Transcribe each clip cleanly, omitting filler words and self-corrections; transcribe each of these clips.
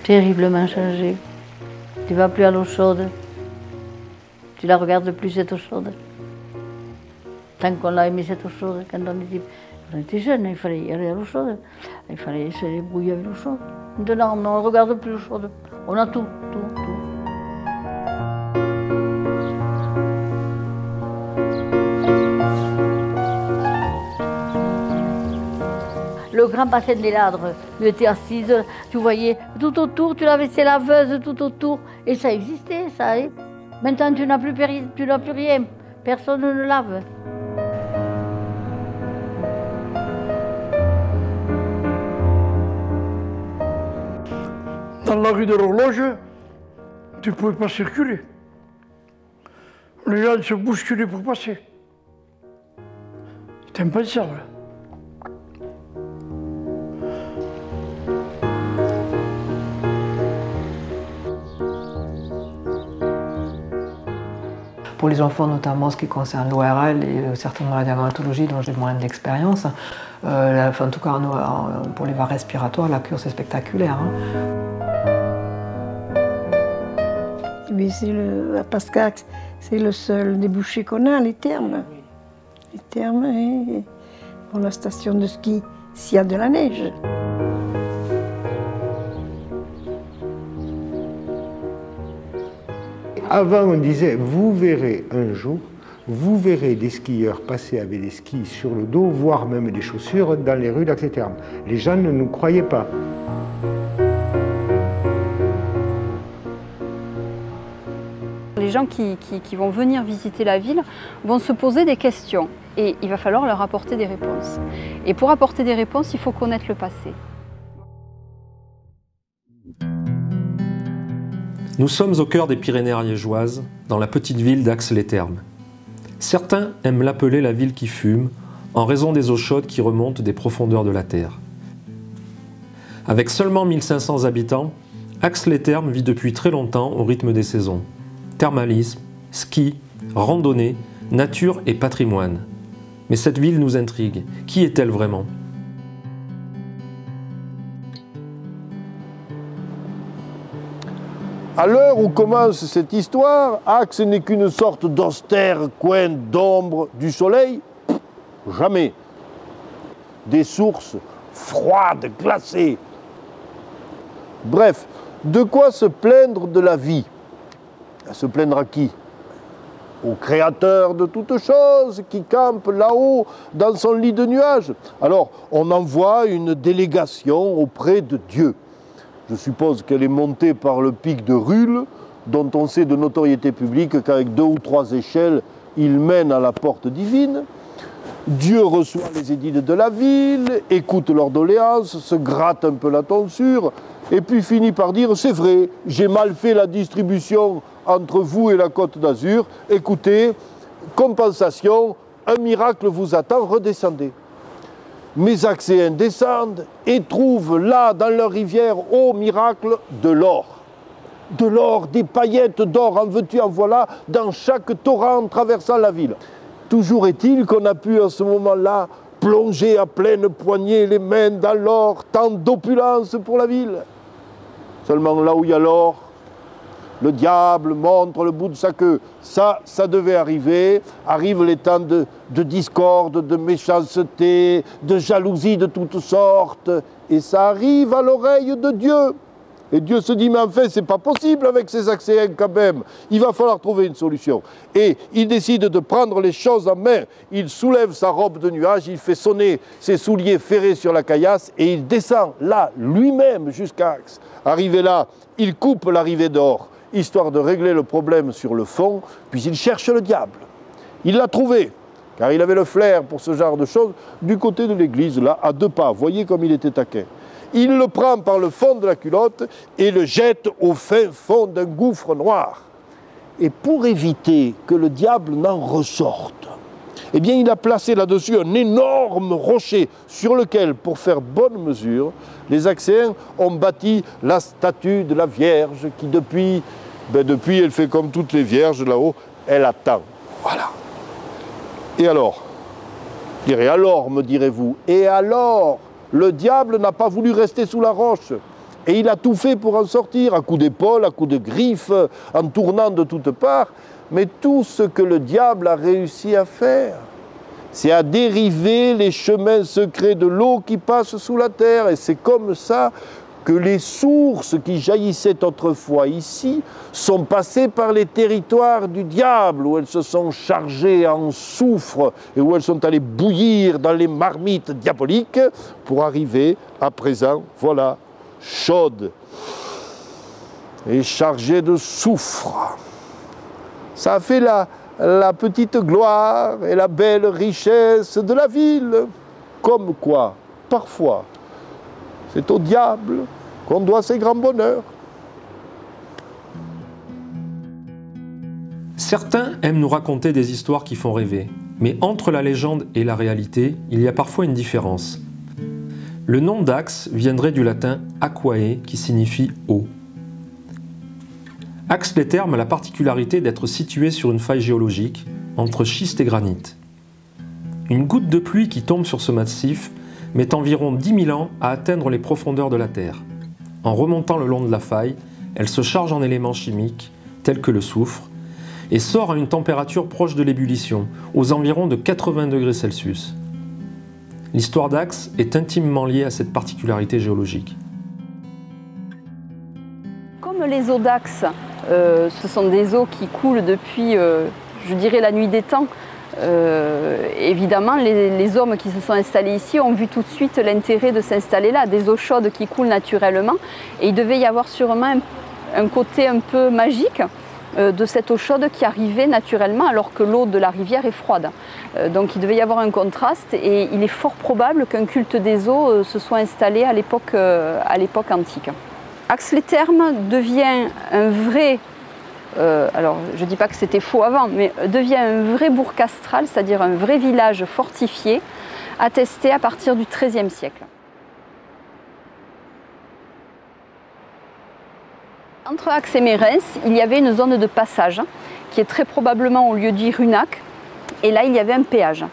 Terriblement changé. Tu ne vas plus à l'eau chaude. Tu la regardes plus, cette eau chaude. Tant qu'on l'a aimé, cette eau chaude, quand on était jeune, il fallait y aller à l'eau chaude. Il fallait se débrouiller avec l'eau chaude. Maintenant, on ne regarde plus l'eau chaude. On a tout. Le grand bassin de l'Éladre, tu étais assise, tu voyais tout autour, tu avais ces laveuses tout autour. Et ça existait, ça. Hein. Maintenant, tu n'as plus rien. Personne ne lave. Dans la rue de l'Horloge, tu ne pouvais pas circuler. Les gens se bousculaient pour passer. C'était impensable. Pour les enfants, notamment ce qui concerne l'ORL et certainement la dermatologie dont j'ai moins d'expérience, en tout cas pour les voies respiratoires, la cure c'est spectaculaire. Mais à Pascax, c'est le seul débouché qu'on a, les thermes. Les thermes et pour la station de ski, s'il y a de la neige. Avant, on disait, vous verrez un jour, vous verrez des skieurs passer avec des skis sur le dos, voire même des chaussures dans les rues d'Ax-les-Thermes. Les gens ne nous croyaient pas. Les gens qui vont venir visiter la ville vont se poser des questions et il va falloir leur apporter des réponses. Et pour apporter des réponses, il faut connaître le passé. Nous sommes au cœur des Pyrénées ariégeoises, dans la petite ville d'Ax-les-Thermes. Certains aiment l'appeler la ville qui fume, en raison des eaux chaudes qui remontent des profondeurs de la terre. Avec seulement 1500 habitants, Ax-les-Thermes vit depuis très longtemps au rythme des saisons. Thermalisme, ski, randonnée, nature et patrimoine. Mais cette ville nous intrigue. Qui est-elle vraiment ? À l'heure où commence cette histoire, Ax n'est qu'une sorte d'austère coin d'ombre du soleil. Jamais. Des sources froides, glacées. Bref, de quoi se plaindre de la vie? À se plaindre à qui? Au créateur de toutes choses qui campe là-haut dans son lit de nuages. Alors, on envoie une délégation auprès de Dieu. Je suppose qu'elle est montée par le pic de Rulle, dont on sait de notoriété publique qu'avec 2 ou 3 échelles, il mène à la porte divine. Dieu reçoit les édiles de la ville, écoute leurs doléances, se gratte un peu la tonsure, et puis finit par dire « C'est vrai, j'ai mal fait la distribution entre vous et la Côte d'Azur. Écoutez, compensation, un miracle vous attend, redescendez. » Mes Axéens descendent et trouvent là, dans leur rivière, ô miracle, de l'or. De l'or, des paillettes d'or, en veux-tu, en voilà, dans chaque torrent traversant la ville. Toujours est-il qu'on a pu, à ce moment-là, plonger à pleine poignée les mains dans l'or, tant d'opulence pour la ville. Seulement là où il y a l'or, le diable montre le bout de sa queue. Ça devait arriver. Arrivent les temps de discorde, de méchanceté, de jalousie de toutes sortes. Et ça arrive à l'oreille de Dieu. Et Dieu se dit, mais enfin, c'est pas possible avec ces Axéens quand même. Il va falloir trouver une solution. Et il décide de prendre les choses en main. Il soulève sa robe de nuage, il fait sonner ses souliers ferrés sur la caillasse et il descend là, lui-même, jusqu'à Ax. Arrivé là, il coupe l'arrivée d'or, histoire de régler le problème sur le fond, puis il cherche le diable. Il l'a trouvé, car il avait le flair pour ce genre de choses, du côté de l'église, là, à 2 pas. Voyez comme il était taquin. Il le prend par le fond de la culotte et le jette au fin fond d'un gouffre noir. Et pour éviter que le diable n'en ressorte, eh bien, il a placé là-dessus un énorme rocher sur lequel, pour faire bonne mesure, les Axéens ont bâti la statue de la Vierge qui, depuis, elle fait comme toutes les vierges là-haut, elle attend. Voilà. Et alors, me direz-vous, et alors, le diable n'a pas voulu rester sous la roche. Et il a tout fait pour en sortir, à coups d'épaule, à coups de griffes, en tournant de toutes parts. Mais tout ce que le diable a réussi à faire, c'est à dériver les chemins secrets de l'eau qui passe sous la terre. Et c'est comme ça que les sources qui jaillissaient autrefois ici sont passées par les territoires du diable, où elles se sont chargées en soufre et où elles sont allées bouillir dans les marmites diaboliques pour arriver à présent, voilà, chaudes et chargées de soufre. Ça a fait la petite gloire et la belle richesse de la ville. Comme quoi, parfois, c'est au diable qu'on doit ses grands bonheurs. Certains aiment nous raconter des histoires qui font rêver, mais entre la légende et la réalité, il y a parfois une différence. Le nom d'Axe viendrait du latin aquae, qui signifie eau. Axe-les-Thermes a la particularité d'être situé sur une faille géologique, entre schiste et granit. Une goutte de pluie qui tombe sur ce massif met environ 10 000 ans à atteindre les profondeurs de la Terre. En remontant le long de la faille, elle se charge en éléments chimiques, tels que le soufre, et sort à une température proche de l'ébullition, aux environs de 80 degrés Celsius. L'histoire d'Axe est intimement liée à cette particularité géologique. Comme les eaux d'Axe, ce sont des eaux qui coulent depuis, je dirais, la nuit des temps. Évidemment, les hommes qui se sont installés ici ont vu tout de suite l'intérêt de s'installer là, des eaux chaudes qui coulent naturellement. Et il devait y avoir sûrement un côté un peu magique de cette eau chaude qui arrivait naturellement alors que l'eau de la rivière est froide. Donc il devait y avoir un contraste et il est fort probable qu'un culte des eaux se soit installé à l'époque antique. Axe-les-Thermes devient un vrai, alors je ne dis pas que c'était faux avant, mais devient un vrai bourg castral, c'est-à-dire un vrai village fortifié, attesté à partir du XIIIe siècle. Entre Axe et Mérens, il y avait une zone de passage qui est très probablement au lieu dit Runac, et là il y avait un péage.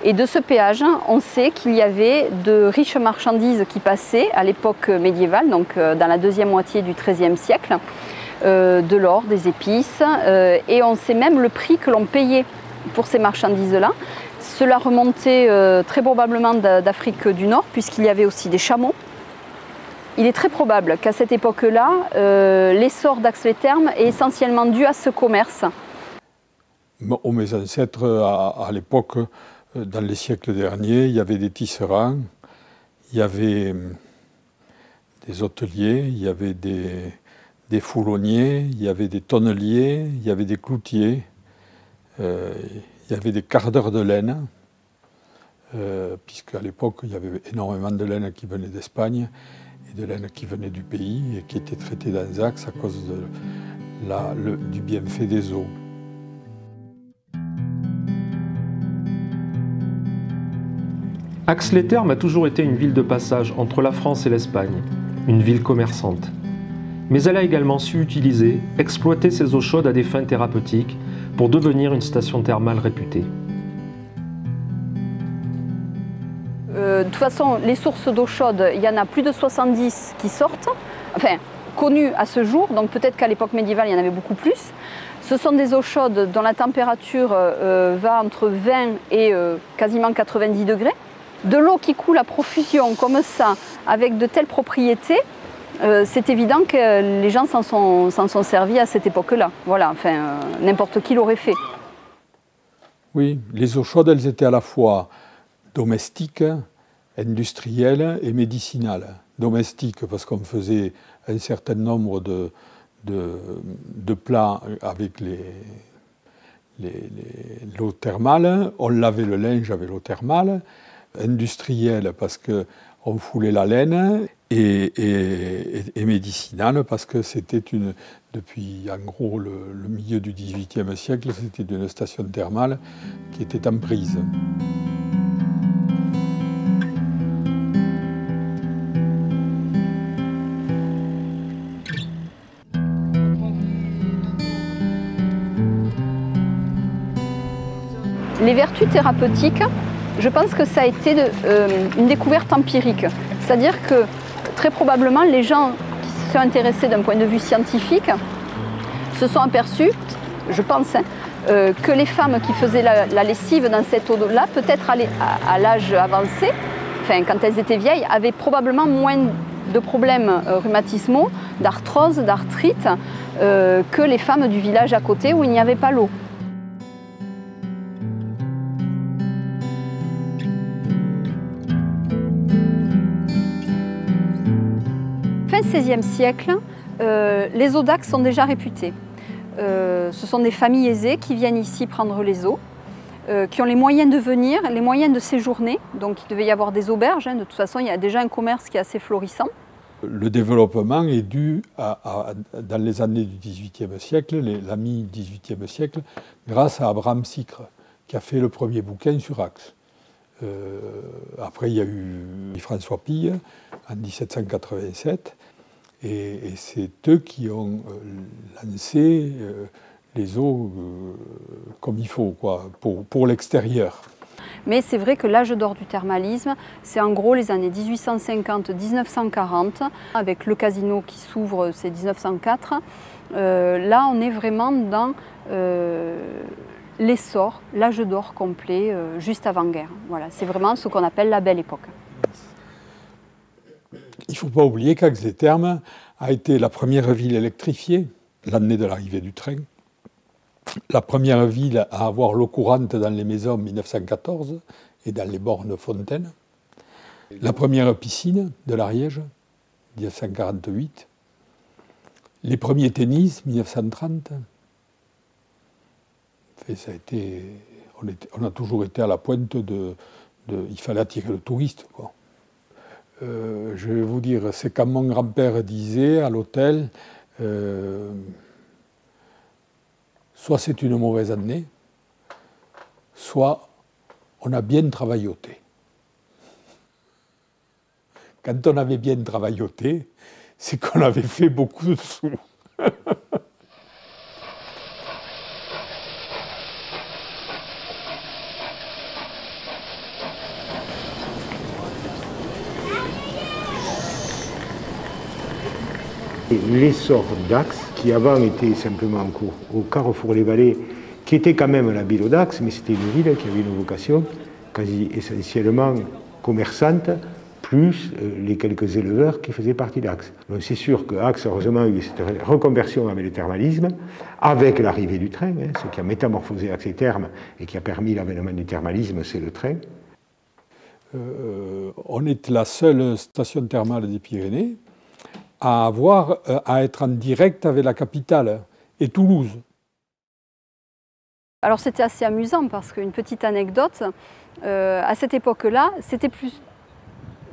Et de ce péage, on sait qu'il y avait de riches marchandises qui passaient à l'époque médiévale, donc dans la deuxième moitié du XIIIe siècle, de l'or, des épices, et on sait même le prix que l'on payait pour ces marchandises-là. Cela remontait très probablement d'Afrique du Nord, puisqu'il y avait aussi des chameaux. Il est très probable qu'à cette époque-là, l'essor d'Axe-les-Thermes est essentiellement dû à ce commerce. Mes ancêtres, à l'époque, dans les siècles derniers, il y avait des tisserands, il y avait des hôteliers, il y avait des foulonniers, il y avait des tonneliers, il y avait des cloutiers, il y avait des cardeurs de laine, puisqu'à l'époque, il y avait énormément de laine qui venait d'Espagne et de laine qui venait du pays et qui était traitée dans Axe à cause du bienfait des eaux. Axe-les-Thermes a toujours été une ville de passage entre la France et l'Espagne, une ville commerçante. Mais elle a également su utiliser, exploiter ses eaux chaudes à des fins thérapeutiques pour devenir une station thermale réputée. De toute façon, les sources d'eau chaude, il y en a plus de 70 qui sortent, enfin connues à ce jour, donc peut-être qu'à l'époque médiévale il y en avait beaucoup plus. Ce sont des eaux chaudes dont la température va entre 20 et quasiment 90 degrés. De l'eau qui coule à profusion comme ça, avec de telles propriétés, c'est évident que les gens s'en sont servis à cette époque-là. Voilà, enfin, n'importe qui l'aurait fait. Oui, les eaux chaudes, elles étaient à la fois domestiques, industrielles et médicinales. Domestiques parce qu'on faisait un certain nombre de plats avec l'eau thermale, on lavait le linge avec l'eau thermale. Industrielle parce qu'on foulait la laine, et médicinale, parce que c'était depuis en gros le milieu du XVIIIe siècle, c'était une station thermale qui était en prise. Les vertus thérapeutiques, je pense que ça a été une découverte empirique. C'est-à-dire que très probablement les gens qui se sont intéressés d'un point de vue scientifique se sont aperçus, je pense, que les femmes qui faisaient la lessive dans cette eau-là, peut-être à l'âge avancé, enfin quand elles étaient vieilles, avaient probablement moins de problèmes rhumatismaux, d'arthrose, d'arthrite, que les femmes du village à côté où il n'y avait pas l'eau. Fin XVIe siècle, les eaux d'Axe sont déjà réputées. Ce sont des familles aisées qui viennent ici prendre les eaux, qui ont les moyens de venir, les moyens de séjourner. Donc il devait y avoir des auberges. De toute façon, il y a déjà un commerce qui est assez florissant. Le développement est dû, dans les années du XVIIIe siècle, la mi-XVIIIe siècle, grâce à Abraham Sicre, qui a fait le premier bouquin sur Axe. Après, il y a eu François Pille en 1787, et c'est eux qui ont lancé les eaux comme il faut, quoi, pour l'extérieur. Mais c'est vrai que l'âge d'or du thermalisme, c'est en gros les années 1850-1940, avec le casino qui s'ouvre, c'est 1904. Là, on est vraiment dans l'essor, l'âge d'or complet, juste avant-guerre. Voilà, c'est vraiment ce qu'on appelle la belle époque. Il ne faut pas oublier qu'Axe-les-Thermes a été la première ville électrifiée, l'année de l'arrivée du train, la première ville à avoir l'eau courante dans les maisons en 1914 et dans les bornes fontaines, la première piscine de l'Ariège, 1948, les premiers tennis, 1930. Et ça a été, on a toujours été à la pointe il fallait attirer le touriste, quoi. Je vais vous dire, c'est comme mon grand-père disait à l'hôtel, soit c'est une mauvaise année, soit on a bien travailloté. Quand on avait bien travailloté, c'est qu'on avait fait beaucoup de sous. L'essor d'Axe, qui avant était simplement au Carrefour Les Vallées, qui était quand même la ville d'Axe, mais c'était une ville qui avait une vocation quasi essentiellement commerçante, plus les quelques éleveurs qui faisaient partie d'Axe. Donc c'est sûr que Axe, heureusement, a eu cette reconversion avec le thermalisme, avec l'arrivée du train, ce qui a métamorphosé Axe-les-Thermes et qui a permis l'avènement du thermalisme, c'est le train. On est la seule station thermale des Pyrénées à être en direct avec la capitale et Toulouse. Alors c'était assez amusant parce qu'une petite anecdote, à cette époque-là, c'était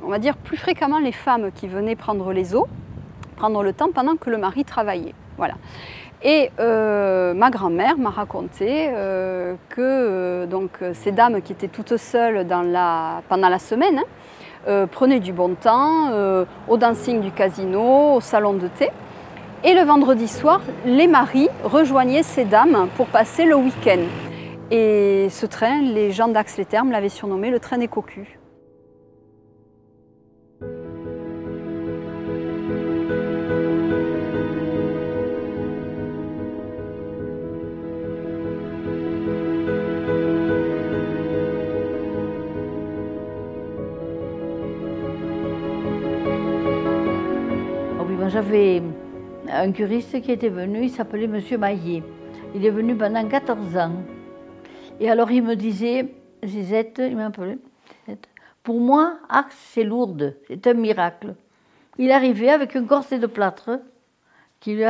on va dire plus fréquemment les femmes qui venaient prendre les eaux, prendre le temps pendant que le mari travaillait. Voilà. Et ma grand-mère m'a raconté que ces dames qui étaient toutes seules pendant la semaine, prenaient du bon temps au dancing du casino, au salon de thé. Et le vendredi soir, les maris rejoignaient ces dames pour passer le week-end. Et ce train, les gens d'Axe-les-Thermes l'avaient surnommé le train des cocus. J'avais un curiste qui était venu, il s'appelait Monsieur Maillet. Il est venu pendant 14 ans. Et alors il me disait, Zizette, il m'appelait, pour moi, Axe, c'est Lourdes, c'est un miracle. Il arrivait avec un corset de plâtre qui lui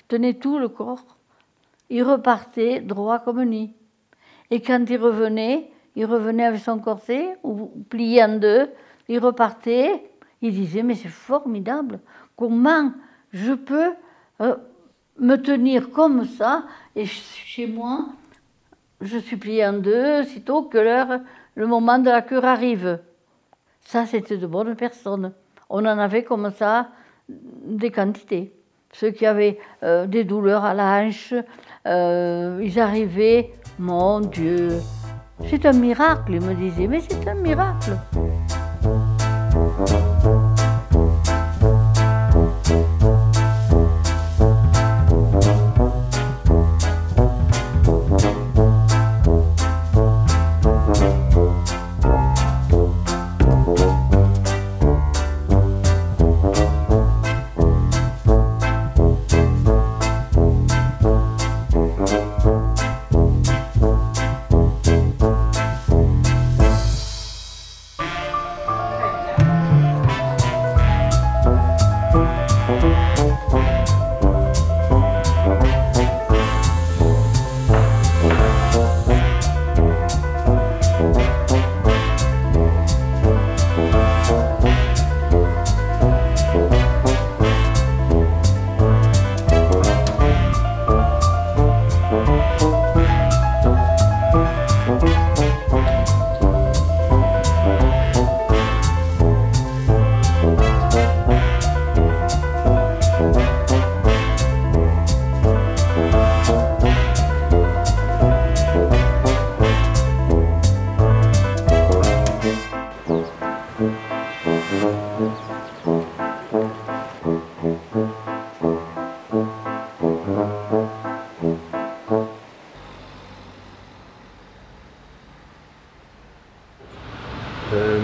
tenait tout le corps. Il repartait droit comme nu. Et quand il revenait avec son corset, ou plié en deux, il repartait, Il disait, mais c'est formidable, comment je peux me tenir comme ça, et chez moi, je suis pliée en deux, sitôt que le moment de la cure arrive. Ça, c'était de bonnes personnes. On en avait comme ça des quantités. Ceux qui avaient des douleurs à la hanche, ils arrivaient, mon Dieu, c'est un miracle, ils me disaient, mais c'est un miracle.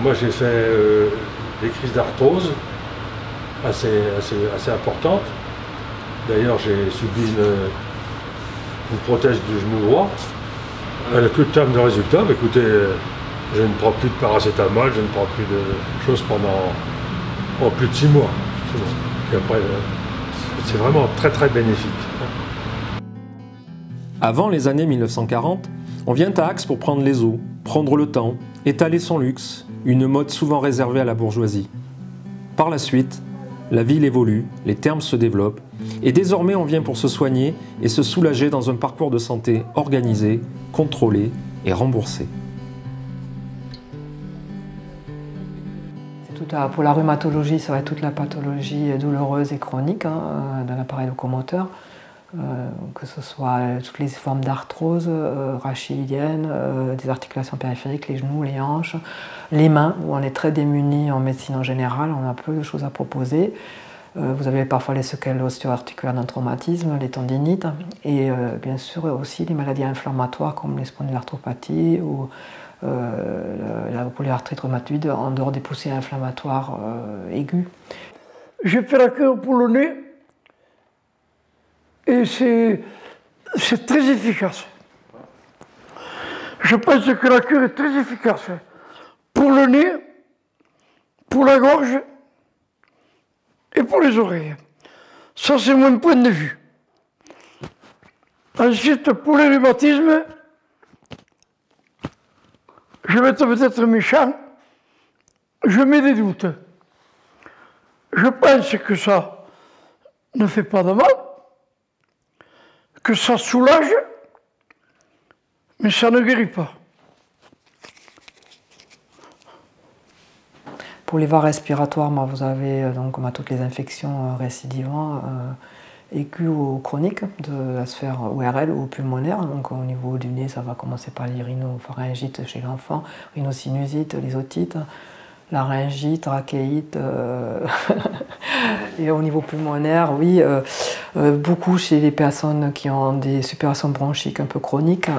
Moi j'ai fait des crises d'arthrose assez importantes. D'ailleurs j'ai subi une prothèse du genou droit. À la plus de terme de résultat, écoutez, je ne prends plus de paracétamol, je ne prends plus de choses pendant plus de 6 mois. Puis après, c'est vraiment très très bénéfique. Avant les années 1940, on vient à Axe pour prendre les eaux, prendre le temps, étaler son luxe, une mode souvent réservée à la bourgeoisie. Par la suite, la ville évolue, les thermes se développent, et désormais on vient pour se soigner et se soulager dans un parcours de santé organisé, contrôlé et remboursé. Pour la rhumatologie, ça va être toute la pathologie douloureuse et chronique de l'appareil locomoteur, que ce soit toutes les formes d'arthrose rachidien, des articulations périphériques, les genoux, les hanches, les mains, où on est très démunis en médecine en général, on a peu de choses à proposer. Vous avez parfois les séquelles ostéo-articulaires d'un traumatisme, les tendinites, et bien sûr aussi les maladies inflammatoires comme les spondylarthropathie ou la polyarthrite rhumatoïde en dehors des poussées inflammatoires aiguës. J'ai fait la cure pour le nez et c'est très efficace. Je pense que la cure est très efficace pour le nez, pour la gorge et pour les oreilles. Ça, c'est mon point de vue. Ensuite, pour les rhumatismes, je vais être peut-être méchant, je mets des doutes. Je pense que ça ne fait pas de mal, que ça soulage, mais ça ne guérit pas. Pour les voies respiratoires, vous avez donc toutes les infections récidivantes, aiguës ou chroniques de la sphère ORL ou pulmonaire. Donc au niveau du nez, ça va commencer par les rhinopharyngites chez l'enfant, rhinosinusite, les otites, laryngite, trachéite. Et au niveau pulmonaire, oui, beaucoup chez les personnes qui ont des suppurations bronchiques un peu chroniques.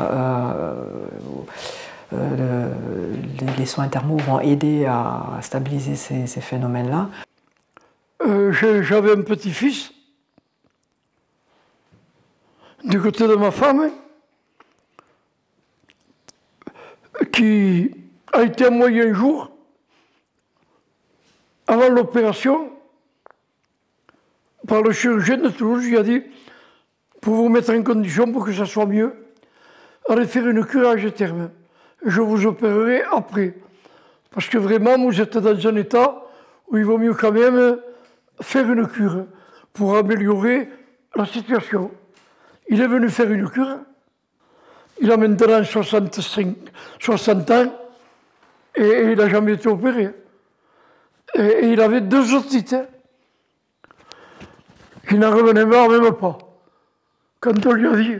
Les soins thermaux vont aider à stabiliser ces phénomènes-là. J'avais un petit-fils du côté de ma femme qui a été envoyé un jour avant l'opération par le chirurgien de Toulouse. Il a dit, pour vous mettre en condition pour que ça soit mieux, allez faire une curage terme. Je vous opérerai après. Parce que vraiment, vous êtes dans un état où il vaut mieux quand même faire une cure pour améliorer la situation. Il est venu faire une cure, il a maintenant 60 ans et il n'a jamais été opéré. Et il avait 2 otites qui n'en revenaient même pas. Quand on lui a dit...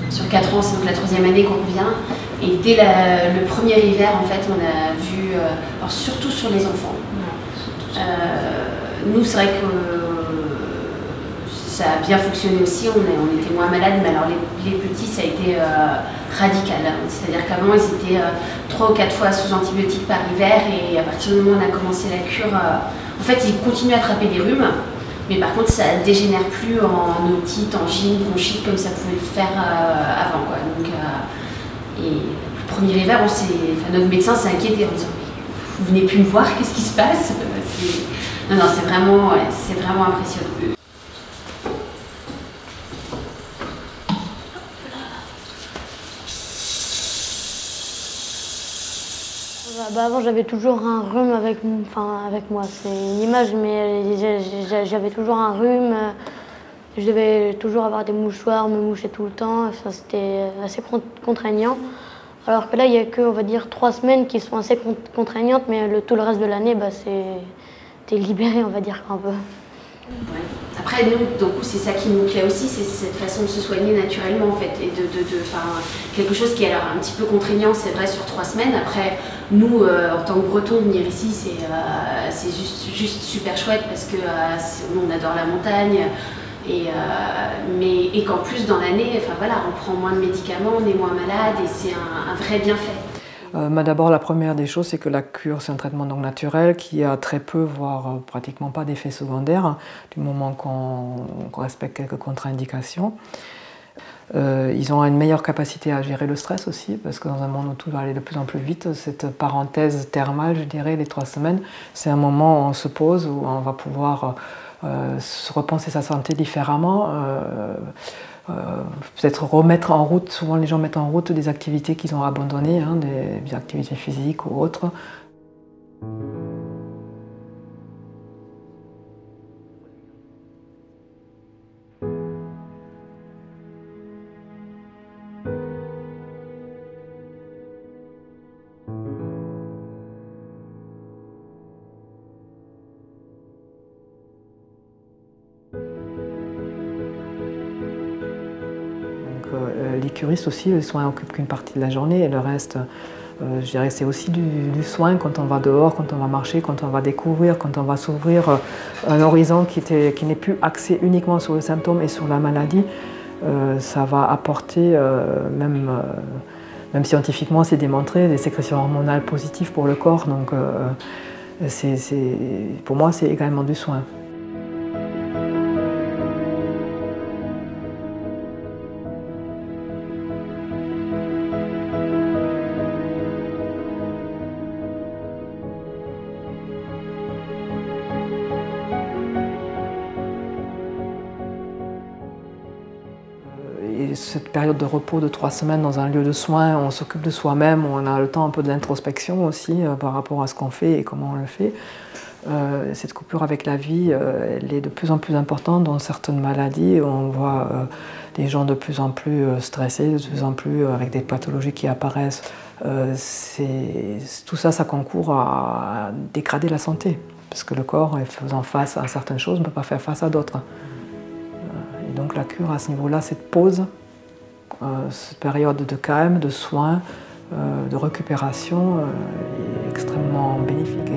Sur 4 ans, c'est donc la 3e année qu'on revient. Et dès le premier hiver, en fait, on a vu, alors surtout sur les enfants. Nous, c'est vrai que ça a bien fonctionné aussi, on était moins malades, mais alors les petits, ça a été radical. C'est-à-dire qu'avant, ils étaient 3 ou 4 fois sous antibiotiques par hiver, et à partir du moment où on a commencé la cure, en fait, ils continuent à attraper des rhumes. Mais par contre, ça ne dégénère plus en otite, angine, bronchite, comme ça pouvait le faire avant, quoi. Donc, et le premier hiver, notre médecin s'est inquiété en disant « Vous venez plus me voir, qu'est-ce qui se passe ?» Non, c'est vraiment impressionnant. Avant, j'avais toujours un rhume avec moi. C'est une image, mais j'avais toujours un rhume. Je devais toujours avoir des mouchoirs, me moucher tout le temps. C'était assez contraignant. Alors que là, il n'y a que, on va dire, 3 semaines qui sont assez contraignantes, mais tout le reste de l'année, t'es libéré, on va dire, un peu. Ouais. Après, nous, donc, c'est ça qui nous plaît aussi, c'est cette façon de se soigner naturellement, en fait, et quelque chose qui est alors un petit peu contraignant, c'est vrai, sur 3 semaines. Après, nous, en tant que Bretons, venir ici, c'est juste super chouette parce que on adore la montagne, et qu'en plus, dans l'année, on prend moins de médicaments, on est moins malade, et c'est un vrai bienfait. D'abord, la première des choses, c'est que la cure, c'est un traitement donc naturel qui a très peu, voire pratiquement pas d'effets secondaires, du moment qu'on respecte quelques contre-indications. Ils ont une meilleure capacité à gérer le stress aussi, parce que dans un monde où tout va aller de plus en plus vite, cette parenthèse thermale, je dirais, les 3 semaines, c'est un moment où on se pose, où on va pouvoir se repenser sa santé différemment. Peut-être remettre en route, souvent les gens mettent en route des activités qu'ils ont abandonnées, des activités physiques ou autres. Les curistes aussi, les soins occupent qu'une partie de la journée et le reste, je dirais, c'est aussi du soin quand on va dehors, quand on va marcher, quand on va découvrir, quand on va s'ouvrir un horizon qui n'est plus axé uniquement sur le symptôme et sur la maladie. Ça va apporter, même scientifiquement c'est démontré, des sécrétions hormonales positives pour le corps. Donc pour moi c'est également du soin. Et cette période de repos de 3 semaines dans un lieu de soins, on s'occupe de soi-même, on a le temps un peu de l'introspection aussi par rapport à ce qu'on fait et comment on le fait. Cette coupure avec la vie, elle est de plus en plus importante dans certaines maladies. On voit des gens de plus en plus stressés, de plus en plus avec des pathologies qui apparaissent. Tout ça, ça concourt à dégrader la santé, parce que le corps, faisant face à certaines choses, ne peut pas faire face à d'autres. Et donc la cure à ce niveau-là, cette pause, cette période de calme, de soins, de récupération est extrêmement bénéfique.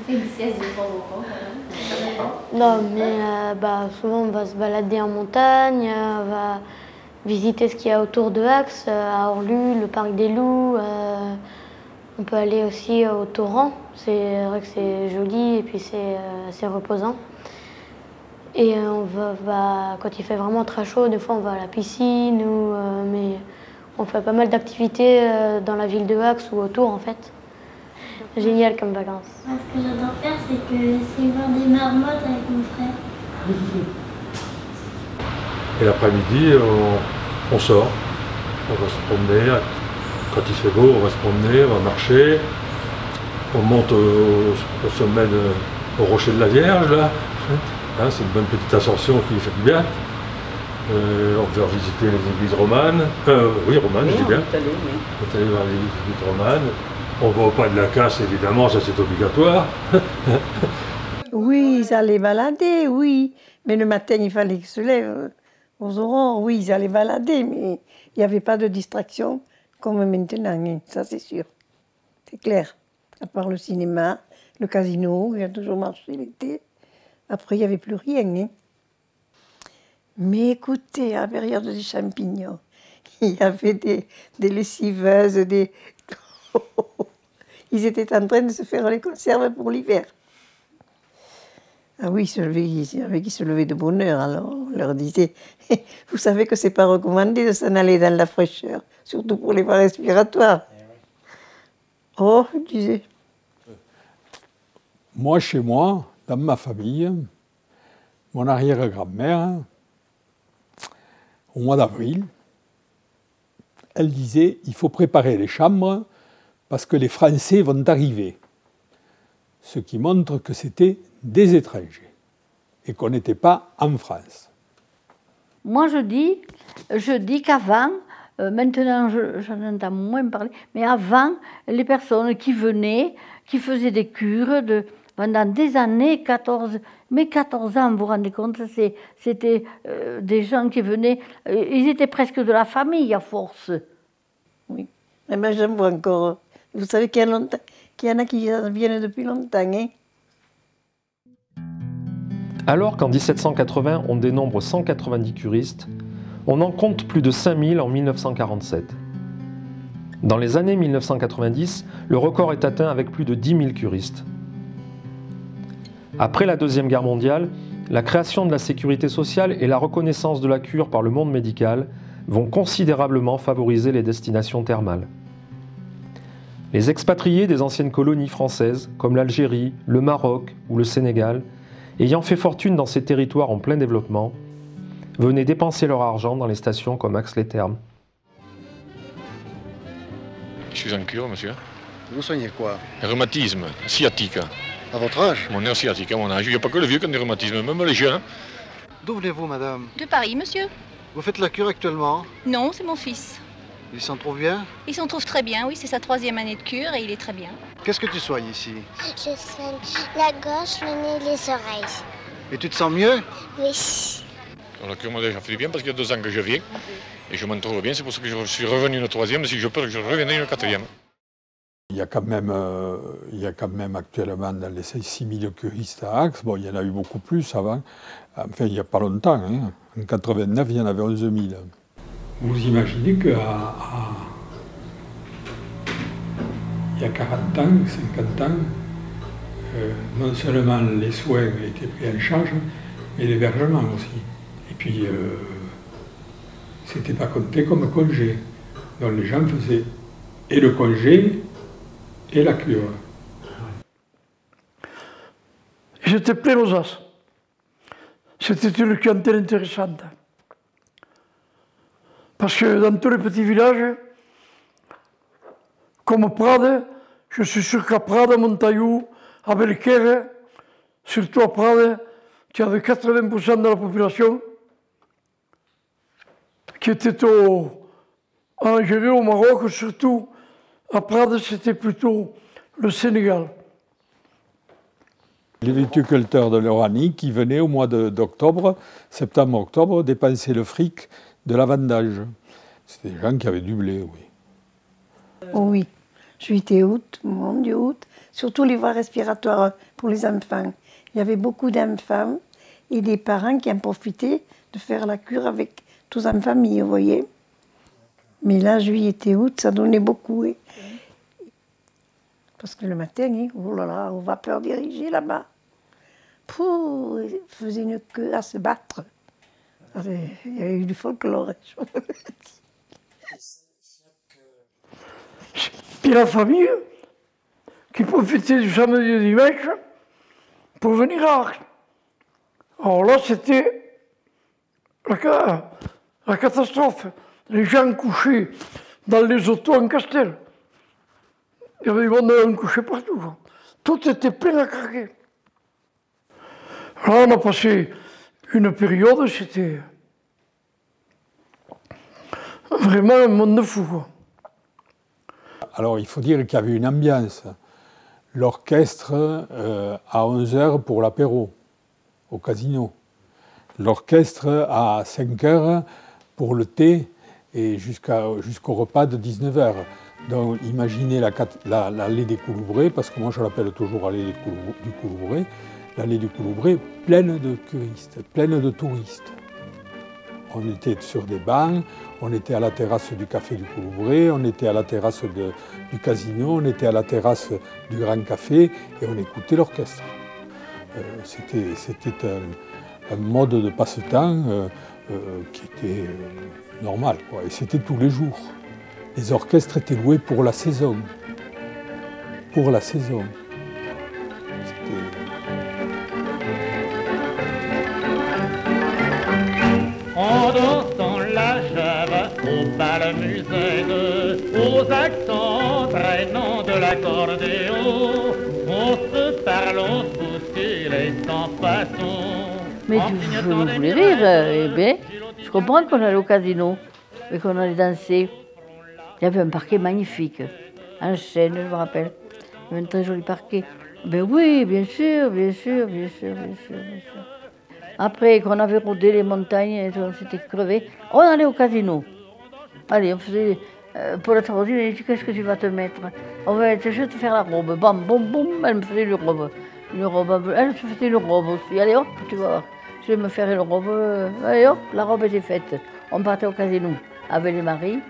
fait une sieste de temps en temps. Non, mais souvent on va se balader en montagne, on va visiter ce qu'il y a autour de Axe, à Orlu, le parc des Loups. On peut aller aussi au torrent, c'est vrai que c'est joli et puis c'est reposant. Et on va, quand il fait vraiment très chaud, des fois on va à la piscine, mais on fait pas mal d'activités dans la ville de Axe ou autour en fait. Génial comme vacances. Ce que j'adore faire, c'est voir des marmottes avec mon frère. Et l'après-midi, on sort, on va se promener. Quand il fait beau, on va se promener, on va marcher. On monte au sommet au rocher de la Vierge, là. Hein, c'est une bonne petite ascension qui fait du bien. On va visiter les églises romanes. Oui, romanes, je dis bien. On est allé voir les églises romanes. On va au pas de la Casse, évidemment, ça c'est obligatoire. Oui, ils allaient balader, oui. Mais le matin, il fallait qu'ils se lèvent aux aurores. Oui, ils allaient balader, mais il n'y avait pas de distraction comme maintenant, hein, ça c'est sûr. C'est clair. À part le cinéma, le casino, il a toujours marché l'été. Après, il n'y avait plus rien. Hein. Mais écoutez, à la période des champignons, il y avait des lessiveuses, des... Ils étaient en train de se faire les conserves pour l'hiver. Ah oui, il y avait qui se levaient de bonne heure. Alors, on leur disait, vous savez que ce n'est pas recommandé de s'en aller dans la fraîcheur, surtout pour les voies respiratoires. Oh, je disais. Moi, chez moi, dans ma famille, mon arrière-grand-mère, au mois d'avril, elle disait, il faut préparer les chambres parce que les Français vont arriver. Ce qui montre que c'était des étrangers et qu'on n'était pas en France. Moi, je dis qu'avant, maintenant j'en entends moins parler, mais avant, les personnes qui venaient, qui faisaient des cures pendant des années, 14 ans, vous vous rendez compte, c'était des gens qui venaient, ils étaient presque de la famille à force. Oui, et ben, j'en vois encore. Vous savez qu'il y en a qui viennent depuis longtemps, hein? Alors qu'en 1780, on dénombre 190 curistes, on en compte plus de 5000 en 1947. Dans les années 1990, le record est atteint avec plus de 10 000 curistes. Après la Deuxième Guerre mondiale, la création de la sécurité sociale et la reconnaissance de la cure par le monde médical vont considérablement favoriser les destinations thermales. Les expatriés des anciennes colonies françaises, comme l'Algérie, le Maroc ou le Sénégal, ayant fait fortune dans ces territoires en plein développement, venaient dépenser leur argent dans les stations comme Ax-les-Thermes. Je suis en cure, monsieur. Vous soignez quoi? Le rhumatisme, sciatique. À votre âge? Mon nerf sciatique, à mon âge. Il n'y a pas que le vieux qui a des rhumatismes, même les jeunes. D'où venez-vous, madame? De Paris, monsieur. Vous faites la cure actuellement? Non, c'est mon fils. Il s'en trouve bien? Il s'en trouve très bien, oui, c'est sa 3e année de cure et il est très bien. Qu'est-ce que tu soignes ici? Je soigne la gorge, le nez, les oreilles. Et tu te sens mieux? Oui. La cure m'a déjà fait du bien parce qu'il y a 2 ans que je viens et je m'en trouve bien, c'est pour ça que je suis revenu une 3e, si je peux, je reviendrai une 4e. Il y a quand même actuellement dans les 6000 curistes à Axe, bon, il y en a eu beaucoup plus avant, enfin il n'y a pas longtemps, hein. En 89 il y en avait 11 000. Vous imaginez qu'il y a 40 ans, 50 ans, non seulement les soins étaient pris en charge, mais l'hébergement aussi. Et puis, c'était pas compté comme congé. Donc les gens faisaient et le congé et la cure. J'étais plein aux as. C'était une clientèle intéressante. Parce que dans tous les petits villages, comme Prades, je suis sûr qu'à Prades, à Montaillou, à Belquer, surtout à Prades, qui avait 80% de la population qui était en Algérie, au Maroc, surtout à Prades, c'était plutôt le Sénégal. Les viticulteurs de l'Oranie qui venaient au mois d'octobre, septembre-octobre, dépenser le fric de la vendage. C'était des gens qui avaient du blé, oui. Oui, juillet et août, mon Dieu, août, surtout les voies respiratoires pour les enfants. Il y avait beaucoup d'enfants et des parents qui en profitaient de faire la cure avec tous en famille, vous voyez. Mais là, juillet et août, ça donnait beaucoup. Hein. Parce que le matin, hein, oh là là, aux vapeurs dirigées là-bas, ils faisaient une queue à se battre. Il y avait eu du folklore. Et la famille qui profitait du samedi et du dimanche pour venir à Arles. Alors là, c'était la catastrophe. Les gens couchaient dans les autos en Castel. Il y avait du monde couché partout. Tout était plein à craquer. Alors on a passé une période, c'était vraiment un monde de fou. Alors il faut dire qu'il y avait une ambiance. L'orchestre à 11h pour l'apéro, au casino. L'orchestre à 5h pour le thé et jusqu'au repas de 19h. Donc imaginez l'allée des Couloubrés, parce que moi je l'appelle toujours allée du Couloubré, l'allée du Couloubré pleine de curistes, pleine de touristes. On était sur des bancs, on était à la terrasse du café du Couloubré, on était à la terrasse du casino, on était à la terrasse du Grand Café et on écoutait l'orchestre. C'était un mode de passe-temps qui était normal, quoi. Et c'était tous les jours. Les orchestres étaient loués pour la saison. Pour la saison. On danse dans la java, au bal-musette, aux accents traînants de l'accordéon. On se parle, on se bouscule et sans façon. Mais vous voulez rire, eh bien, je comprends qu'on allait au casino et qu'on allait danser. Il y avait un parquet magnifique, en chêne, je me rappelle. Il y avait un très joli parquet. Ben oui, bien sûr, bien sûr, bien sûr, bien sûr, bien sûr. Après qu'on avait rodé les montagnes et on s'était crevé, on allait au casino. Allez, on faisait, pour la troisième, elle dit, qu'est-ce que tu vas te mettre? On va je vais te faire la robe. Bam, boum, boum, elle me faisait une robe. Une robe, elle me faisait une robe aussi. Allez hop, tu vas voir. Je vais me faire une robe. Allez hop, la robe était faite. On partait au casino avec les maris.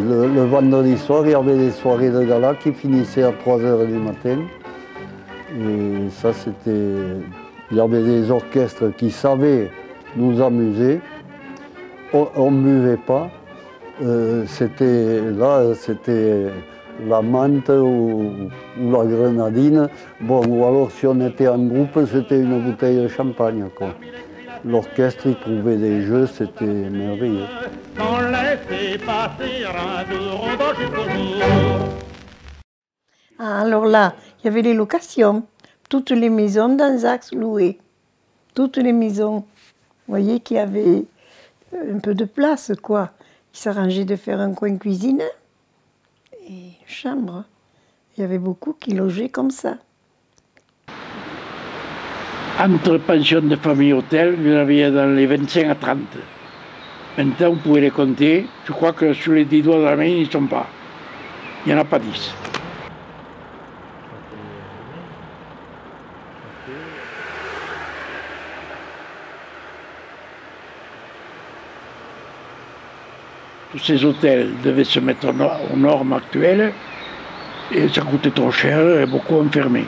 Le vendredi soir, il y avait des soirées de gala qui finissaient à 3h du matin. Et ça, c'était... Il y avait des orchestres qui savaient nous amuser. On ne buvait pas. C'était la menthe ou la grenadine. Bon, ou alors si on était en groupe, c'était une bouteille de champagne, quoi. L'orchestre, il trouvait des jeux, c'était merveilleux. Ah, alors là, il y avait les locations. Toutes les maisons d'Anzac louées. Toutes les maisons. Vous voyez qu'il y avait un peu de place, quoi. Ils s'arrangeaient de faire un coin cuisine et une chambre. Il y avait beaucoup qui logeaient comme ça. Entre pensions de famille et hôtel, il y en avait dans les 25 à 30. Maintenant, vous pouvez les compter. Je crois que sur les 10 doigts de la main, ils ne sont pas. Il n'y en a pas 10. Tous ces hôtels devaient se mettre aux normes actuelles et ça coûtait trop cher et beaucoup ont fermé.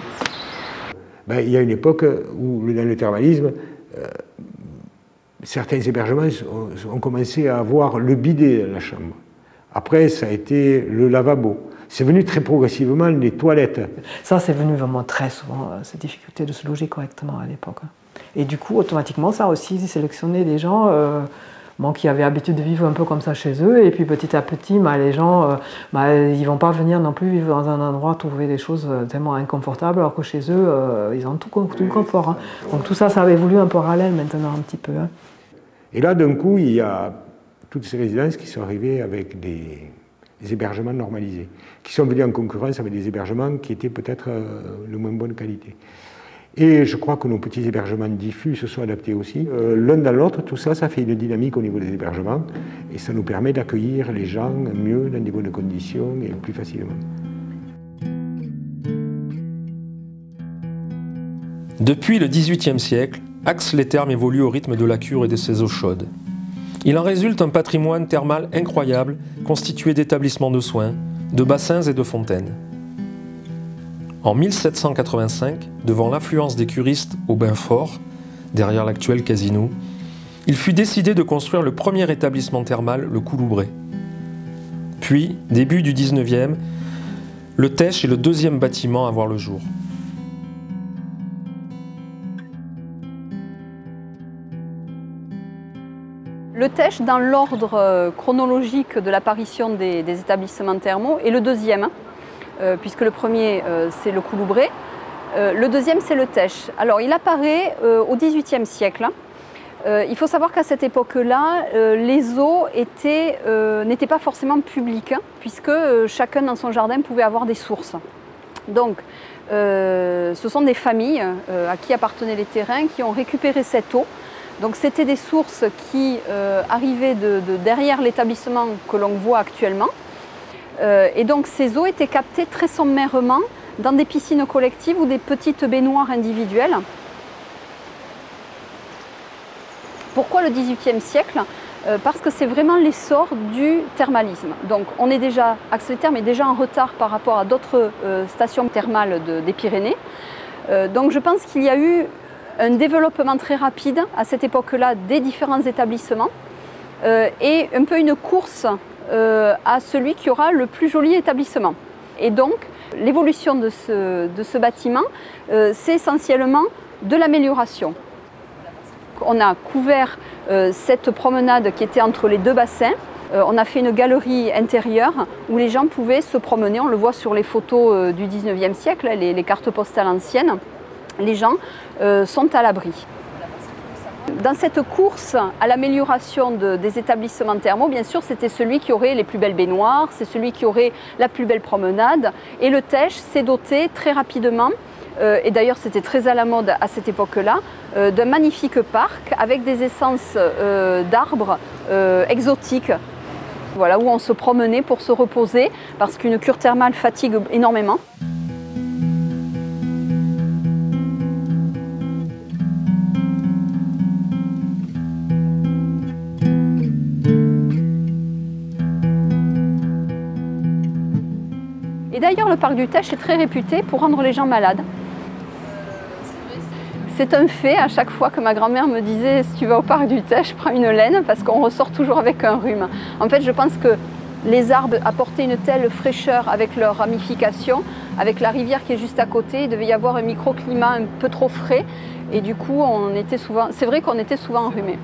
Ben, il y a une époque où, dans le thermalisme, certains hébergements ont commencé à avoir le bidet dans la chambre. Après, ça a été le lavabo. C'est venu très progressivement les toilettes. Ça, c'est venu vraiment très souvent, cette difficulté de se loger correctement à l'époque. Et du coup, automatiquement, ça a aussi sélectionné des gens qui avaient l'habitude de vivre un peu comme ça chez eux. Et puis petit à petit, les gens, ils ne vont pas venir non plus vivre dans un endroit, trouver des choses tellement inconfortables, alors que chez eux, ils ont tout le confort. Hein. Donc tout ça, ça a évolué en parallèle maintenant un petit peu. Hein. Et là, d'un coup, il y a toutes ces résidences qui sont arrivées avec des hébergements normalisés, qui sont venus en concurrence avec des hébergements qui étaient peut-être de moins bonne qualité. Et je crois que nos petits hébergements diffus se sont adaptés aussi. L'un dans l'autre, tout ça, ça fait une dynamique au niveau des hébergements et ça nous permet d'accueillir les gens mieux, dans des bonnes conditions et plus facilement. Depuis le XVIIIe siècle, Ax-les-Thermes évolue au rythme de la cure et de ses eaux chaudes. Il en résulte un patrimoine thermal incroyable, constitué d'établissements de soins, de bassins et de fontaines. En 1785, devant l'affluence des curistes au Bain-Fort, derrière l'actuel casino, il fut décidé de construire le premier établissement thermal, le Couloubret. Puis, début du XIXe, le Tech est le deuxième bâtiment à voir le jour. Le Tech, dans l'ordre chronologique de l'apparition des établissements thermaux, est le deuxième, puisque le premier c'est le Couloubret, le deuxième c'est le Tech. Alors il apparaît au XVIIIe siècle. Il faut savoir qu'à cette époque-là, les eaux n'étaient pas forcément publiques, puisque chacun dans son jardin pouvait avoir des sources. Donc ce sont des familles à qui appartenaient les terrains qui ont récupéré cette eau. Donc c'était des sources qui arrivaient de derrière l'établissement que l'on voit actuellement. Et donc ces eaux étaient captées très sommairement dans des piscines collectives ou des petites baignoires individuelles. Pourquoi le XVIIIe siècle? Parce que c'est vraiment l'essor du thermalisme. Donc on est déjà, Ax-les-Thermes est déjà en retard par rapport à d'autres stations thermales des Pyrénées. Donc je pense qu'il y a eu un développement très rapide à cette époque-là des différents établissements et un peu une course à celui qui aura le plus joli établissement. Et donc l'évolution de ce bâtiment, c'est essentiellement de l'amélioration. On a couvert cette promenade qui était entre les deux bassins. On a fait une galerie intérieure où les gens pouvaient se promener. On le voit sur les photos du XIXe siècle, les cartes postales anciennes. Les gens sont à l'abri. Dans cette course à l'amélioration des établissements thermaux, bien sûr, c'était celui qui aurait les plus belles baignoires, c'est celui qui aurait la plus belle promenade. Et le Tech s'est doté très rapidement, et d'ailleurs c'était très à la mode à cette époque-là, d'un magnifique parc avec des essences d'arbres exotiques. Voilà, où on se promenait pour se reposer, parce qu'une cure thermale fatigue énormément. Et d'ailleurs, le parc du Tech est très réputé pour rendre les gens malades. C'est un fait, à chaque fois que ma grand-mère me disait « si tu vas au parc du Tech, prends une laine » parce qu'on ressort toujours avec un rhume. En fait, je pense que les arbres apportaient une telle fraîcheur avec leur ramification, avec la rivière qui est juste à côté, il devait y avoir un microclimat un peu trop frais et du coup, c'est vrai qu'on était souvent enrhumés.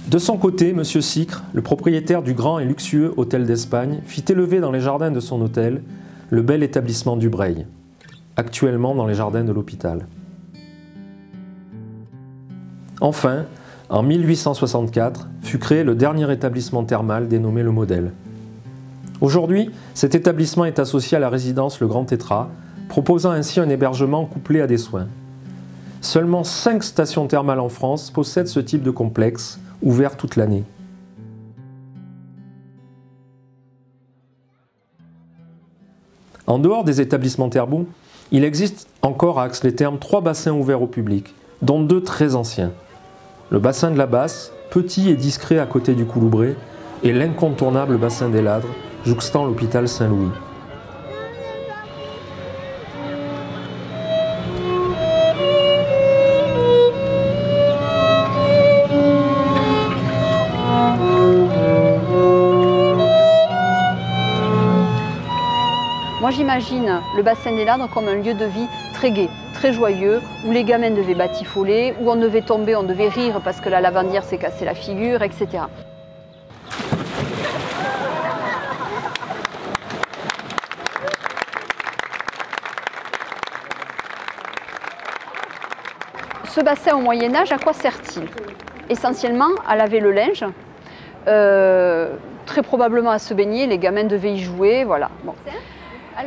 De son côté, M. Sicre, le propriétaire du grand et luxueux hôtel d'Espagne, fit élever dans les jardins de son hôtel le bel établissement du Breil, actuellement dans les jardins de l'hôpital. Enfin, en 1864, fut créé le dernier établissement thermal dénommé le Modèle. Aujourd'hui, cet établissement est associé à la résidence Le Grand Tétras, proposant ainsi un hébergement couplé à des soins. Seulement 5 stations thermales en France possèdent ce type de complexe, ouvert toute l'année. En dehors des établissements thermaux, il existe encore à Ax-les-Thermes 3 bassins ouverts au public, dont 2 très anciens. Le bassin de la Basse, petit et discret à côté du Couloubret, et l'incontournable bassin des Ladres, jouxtant l'hôpital Saint-Louis. Moi j'imagine le bassin des Ladres comme un lieu de vie très gai, très joyeux, où les gamins devaient batifoler, où on devait tomber, on devait rire parce que la lavandière s'est cassée la figure, etc. Ce bassin au Moyen-Âge, à quoi sert-il? Essentiellement à laver le linge, très probablement à se baigner, les gamins devaient y jouer, voilà. Bon.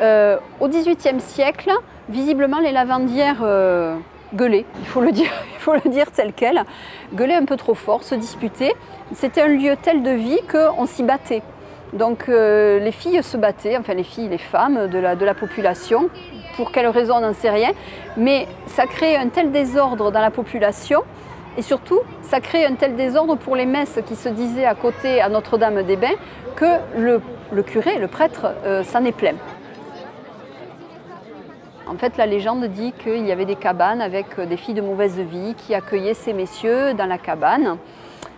Au XVIIIe siècle, visiblement, les lavandières gueulaient, il faut le dire tel quel, gueulaient un peu trop fort, se disputaient. C'était un lieu tel de vie qu'on s'y battait. Donc les filles se battaient, enfin les filles, les femmes de la population. Pour quelle raison, on n'en sait rien. Mais ça crée un tel désordre dans la population. Et surtout, ça crée un tel désordre pour les messes qui se disaient à côté à Notre-Dame-des-Bains que le curé, le prêtre, s'en est plein. En fait, la légende dit qu'il y avait des cabanes avec des filles de mauvaise vie qui accueillaient ces messieurs dans la cabane.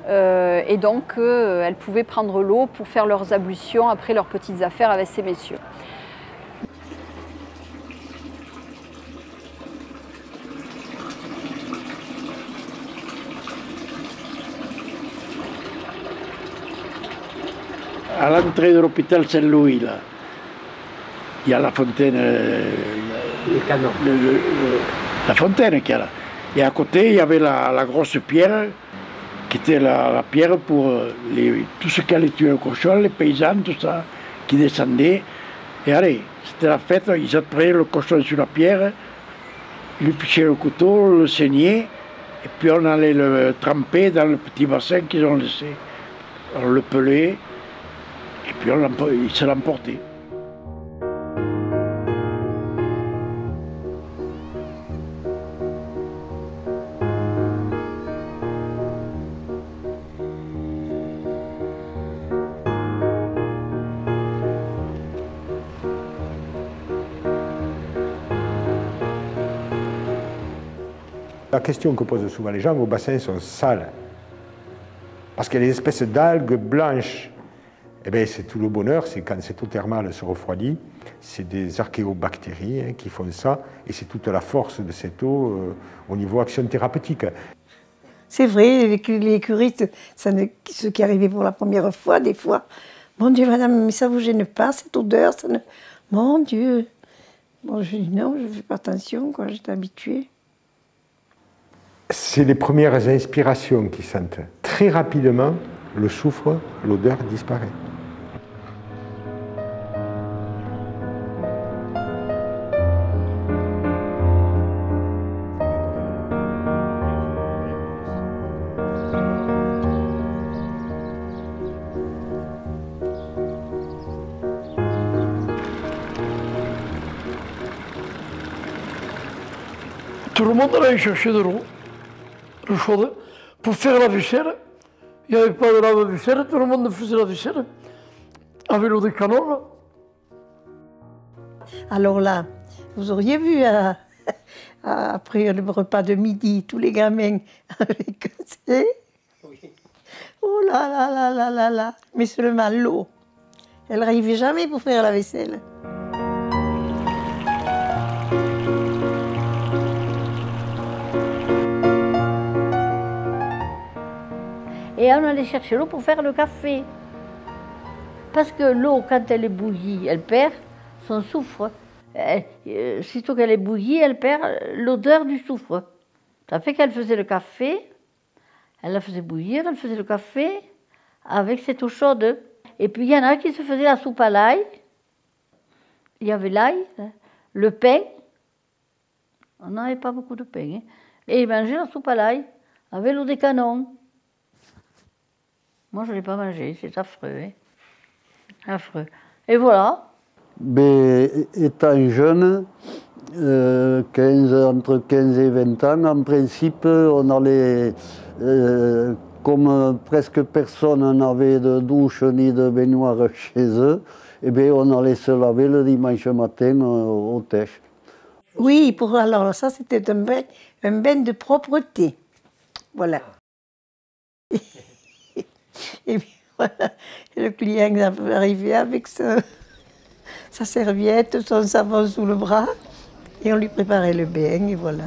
Et donc, elles pouvaient prendre l'eau pour faire leurs ablutions après leurs petites affaires avec ces messieurs. À l'entrée de l'hôpital Saint-Louis, là, il y a la fontaine, la fontaine qu'il y a là. Et à côté, il y avait la grosse pierre, qui était la pierre pour tout ce qui allait tuer le cochon, les paysans, tout ça, qui descendaient. Et allez, c'était la fête, ils attrapaient le cochon sur la pierre, ils lui pichaient le couteau, le saignaient, et puis on allait le tremper dans le petit bassin qu'ils ont laissé. On le pelait. Et puis il se l'emportait. La question que posent souvent les gens, vos bassins sont sales. Parce qu'il y a des espèces d'algues blanches. Eh bien, c'est tout le bonheur, c'est quand cette eau thermale se refroidit, c'est des archéobactéries qui font ça, et c'est toute la force de cette eau au niveau action thérapeutique. C'est vrai, les curistes, ceux qui arrivaient pour la première fois, des fois, mon Dieu, madame, mais ça ne vous gêne pas, cette odeur, ça ne... Mon Dieu. Bon, je dis non, je ne fais pas attention, quoi, j'étais habituée. C'est les premières inspirations qui sentent. Très rapidement, le soufre, l'odeur disparaît. Tout le monde allait chercher de l'eau chaude pour faire la vaisselle. Il n'y avait pas de lave-vaisselle, tout le monde faisait la vaisselle avec l'eau de canon. Alors là, vous auriez vu après le repas de midi, tous les gamins avec eux. Oh là là là là là là, mais seulement l'eau. Elle n'arrivait jamais pour faire la vaisselle. Et on allait chercher l'eau pour faire le café. Parce que l'eau, quand elle est bouillie, elle perd son soufre. Sitôt qu'elle est bouillie, elle perd l'odeur du soufre. Ça fait qu'elle faisait le café, elle la faisait bouillir, elle faisait le café avec cette eau chaude. Et puis il y en a qui se faisaient la soupe à l'ail. Il y avait l'ail, le pain. On n'avait pas beaucoup de pain. Hein. Et ils mangeaient la soupe à l'ail avec l'eau des canons. Moi, je ne l'ai pas mangé, c'est affreux. Hein. Affreux. Et voilà. Mais étant jeune, entre 15 et 20 ans, en principe, on allait, comme presque personne n'avait de douche ni de baignoire chez eux, eh bien, on allait se laver le dimanche matin au Tèche. Oui, alors ça, c'était un bain de propreté. Voilà. Et puis voilà, le client arrivait avec sa serviette, son savon sous le bras, et on lui préparait le bain, et voilà.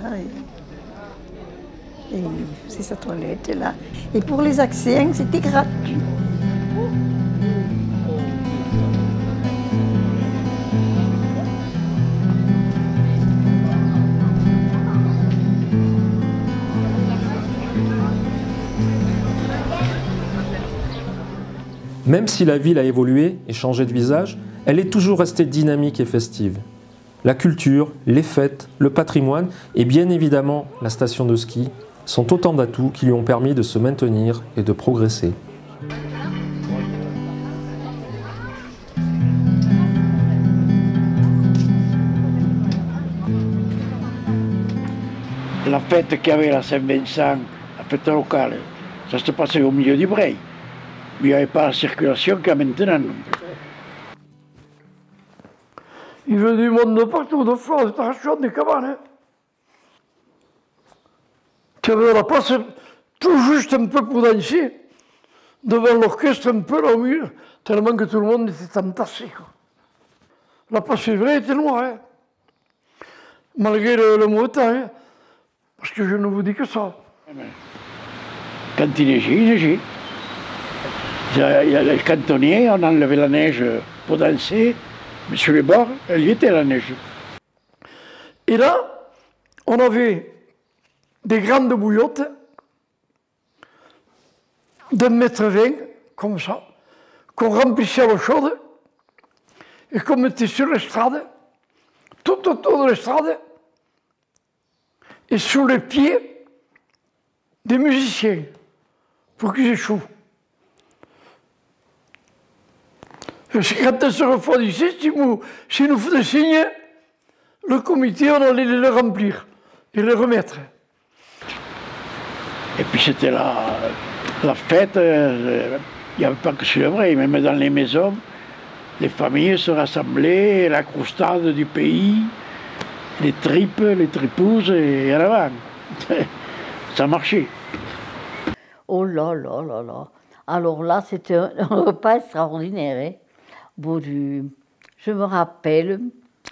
Et il faisait sa toilette, là. Et pour les accents, c'était gratuit. Même si la ville a évolué et changé de visage, elle est toujours restée dynamique et festive. La culture, les fêtes, le patrimoine et bien évidemment la station de ski sont autant d'atouts qui lui ont permis de se maintenir et de progresser. La fête qu'il y avait à Saint-Vincent, la fête locale, ça se passait au milieu du Bray. Mais il n'y avait pas la circulation qu'il y a maintenant. Il veut du monde de partout, de France, de Tarachon, des cabanes. Hein. Tu avais la place tout juste un peu pour danser, devant l'orchestre un peu là au milieu, tellement que tout le monde était entassé. Quoi. La place février était noire, hein. Malgré le mauvais temps, hein. Parce que je ne vous dis que ça. Quand il neigeait, il neigeait. Il y a les cantonniers, on enlevait la neige pour danser, mais sur les bords, elle y était la neige. Et là, on avait des grandes bouillottes d'1,20 m, comme ça, qu'on remplissait à l'eau chaude et qu'on mettait sur l'estrade, tout autour de l'estrade, et sous les pieds des musiciens, pour qu'ils échouent. Et quand elles se refroidissaient, si nous faisaient signe, le comité, on allait les remplir et les remettre. Et puis c'était la fête, il n'y avait pas que sur le Bray, même dans les maisons, les familles se rassemblaient, la croustade du pays, les tripes, les tripouses et à l'avant. Ça marchait. Oh là là là là. Alors là, c'était un repas extraordinaire. Hein. Bon, je me rappelle,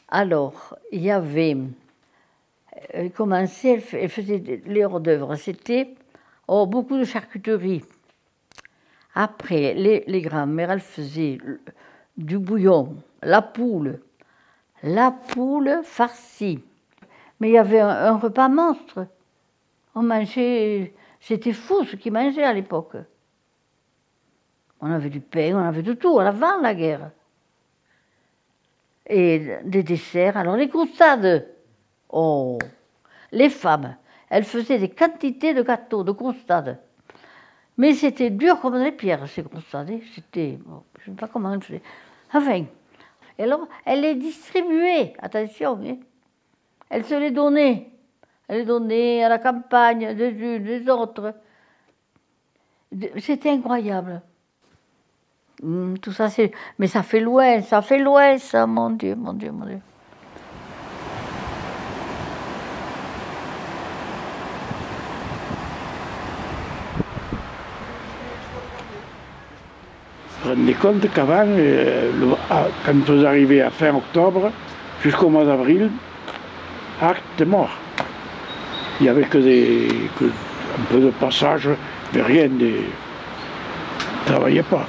alors, il y avait, elle commençait, elle faisait les hors d'œuvre, c'était beaucoup de charcuterie. Après, les grands-mères, elles faisaient du bouillon, la poule farcie. Mais il y avait un repas monstre. On mangeait, c'était fou ce qu'ils mangeaient à l'époque. On avait du pain, on avait de tout, avant la guerre. Et des desserts, alors les croustades. Oh, les femmes, elles faisaient des quantités de gâteaux, de croustades. Mais c'était dur comme des pierres, ces croustades. C'était, bon, je ne sais pas comment je fais. Enfin, et alors, elle les distribuait, attention, hein. Elle se les donnait. Elle les donnait à la campagne, des unes, des autres. C'était incroyable. Tout ça, c'est... Mais ça fait loin, ça, mon Dieu, mon Dieu, mon Dieu. Vous vous rendez compte qu'avant, quand vous arrivez à fin octobre, jusqu'au mois d'avril, Arc était mort. Il n'y avait que un peu de passage, mais rien de... ne travaillait pas.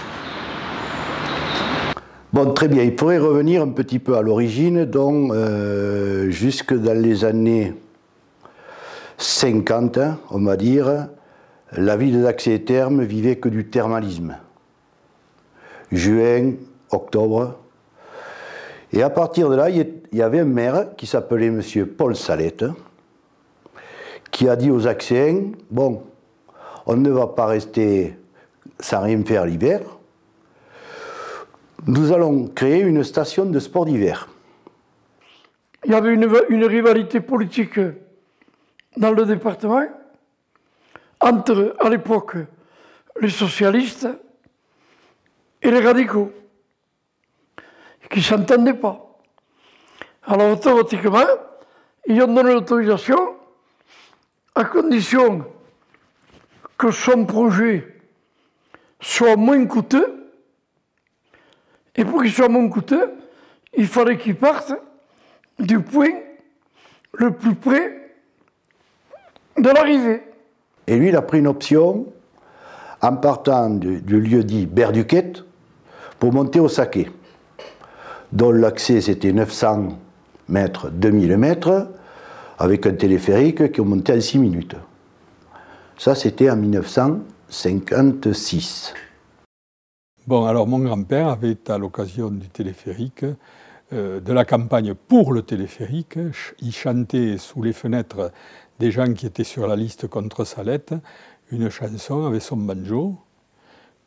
Bon, très bien. Il faudrait revenir un petit peu à l'origine, donc jusque dans les années 50, on va dire, la ville d'Ax-les-Thermes vivait que du thermalisme. Juin, octobre. Et à partir de là, il y avait un maire qui s'appelait M. Paul Salette, qui a dit aux Axéens, bon, on ne va pas rester sans rien faire l'hiver, nous allons créer une station de sport d'hiver. Il y avait une rivalité politique dans le département entre, à l'époque, les socialistes et les radicaux, qui ne s'entendaient pas. Alors automatiquement, ils ont donné l'autorisation à condition que son projet soit moins coûteux. Et pour qu'il soit moins coûteux, il fallait qu'il parte du point le plus près de l'arrivée. Et lui, il a pris une option en partant du lieu dit Berduquette pour monter au Saquet, dont l'accès c'était 900 mètres, 2000 mètres, avec un téléphérique qui montait en 6 minutes. Ça, c'était en 1956. Bon, alors mon grand-père avait, à l'occasion du téléphérique, de la campagne pour le téléphérique, il chantait sous les fenêtres des gens qui étaient sur la liste contre Salette une chanson avec son banjo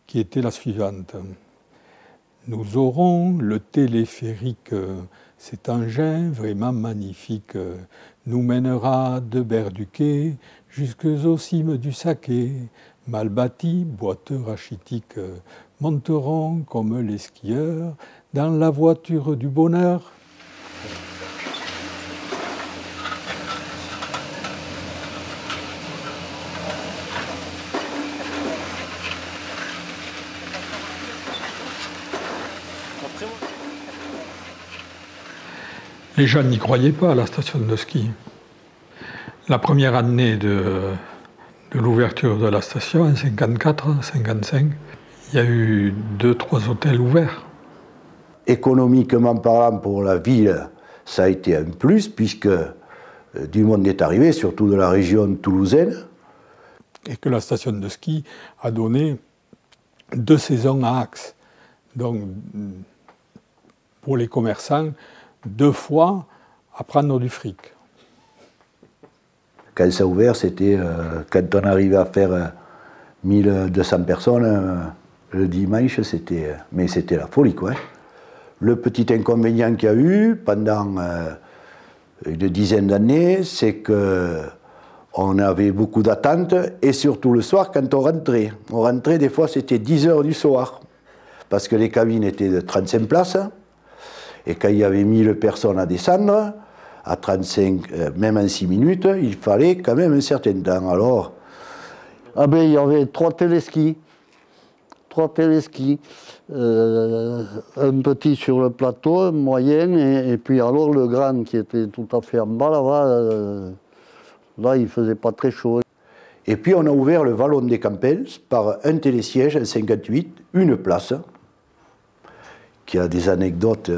qui était la suivante. Nous aurons le téléphérique, cet engin vraiment magnifique, nous mènera de Berduquet jusqu'aux cimes du Saquet. Mal bâtis, boiteux rachitiques, monteront comme les skieurs dans la voiture du bonheur. Les gens n'y croyaient pas à la station de ski. La première année de l'ouverture de la station, en 54, 55, il y a eu 2-3 hôtels ouverts. Économiquement parlant, pour la ville, ça a été un plus, puisque du monde est arrivé, surtout de la région toulousaine. Et que la station de ski a donné 2 saisons à Axe. Donc, pour les commerçants, 2 fois à prendre du fric. Quand ça a ouvert, c'était quand on arrivait à faire 1200 personnes le dimanche, mais c'était la folie, quoi. Le petit inconvénient qu'il y a eu pendant une dizaine d'années, c'est qu'on avait beaucoup d'attentes, et surtout le soir quand on rentrait. On rentrait, des fois, c'était 10 heures du soir, parce que les cabines étaient de 35 places, et quand il y avait 1000 personnes à descendre, à 35, même en 6 minutes, il fallait quand même un certain temps. Alors, ah ben, il y avait 3 téléskis. 3 téléskis. Un petit sur le plateau, un moyen, et puis alors le grand qui était tout à fait en bas là-bas, là il faisait pas très chaud. Et puis on a ouvert le Vallon des Campels par un télésiège en 58, une place, qui a des anecdotes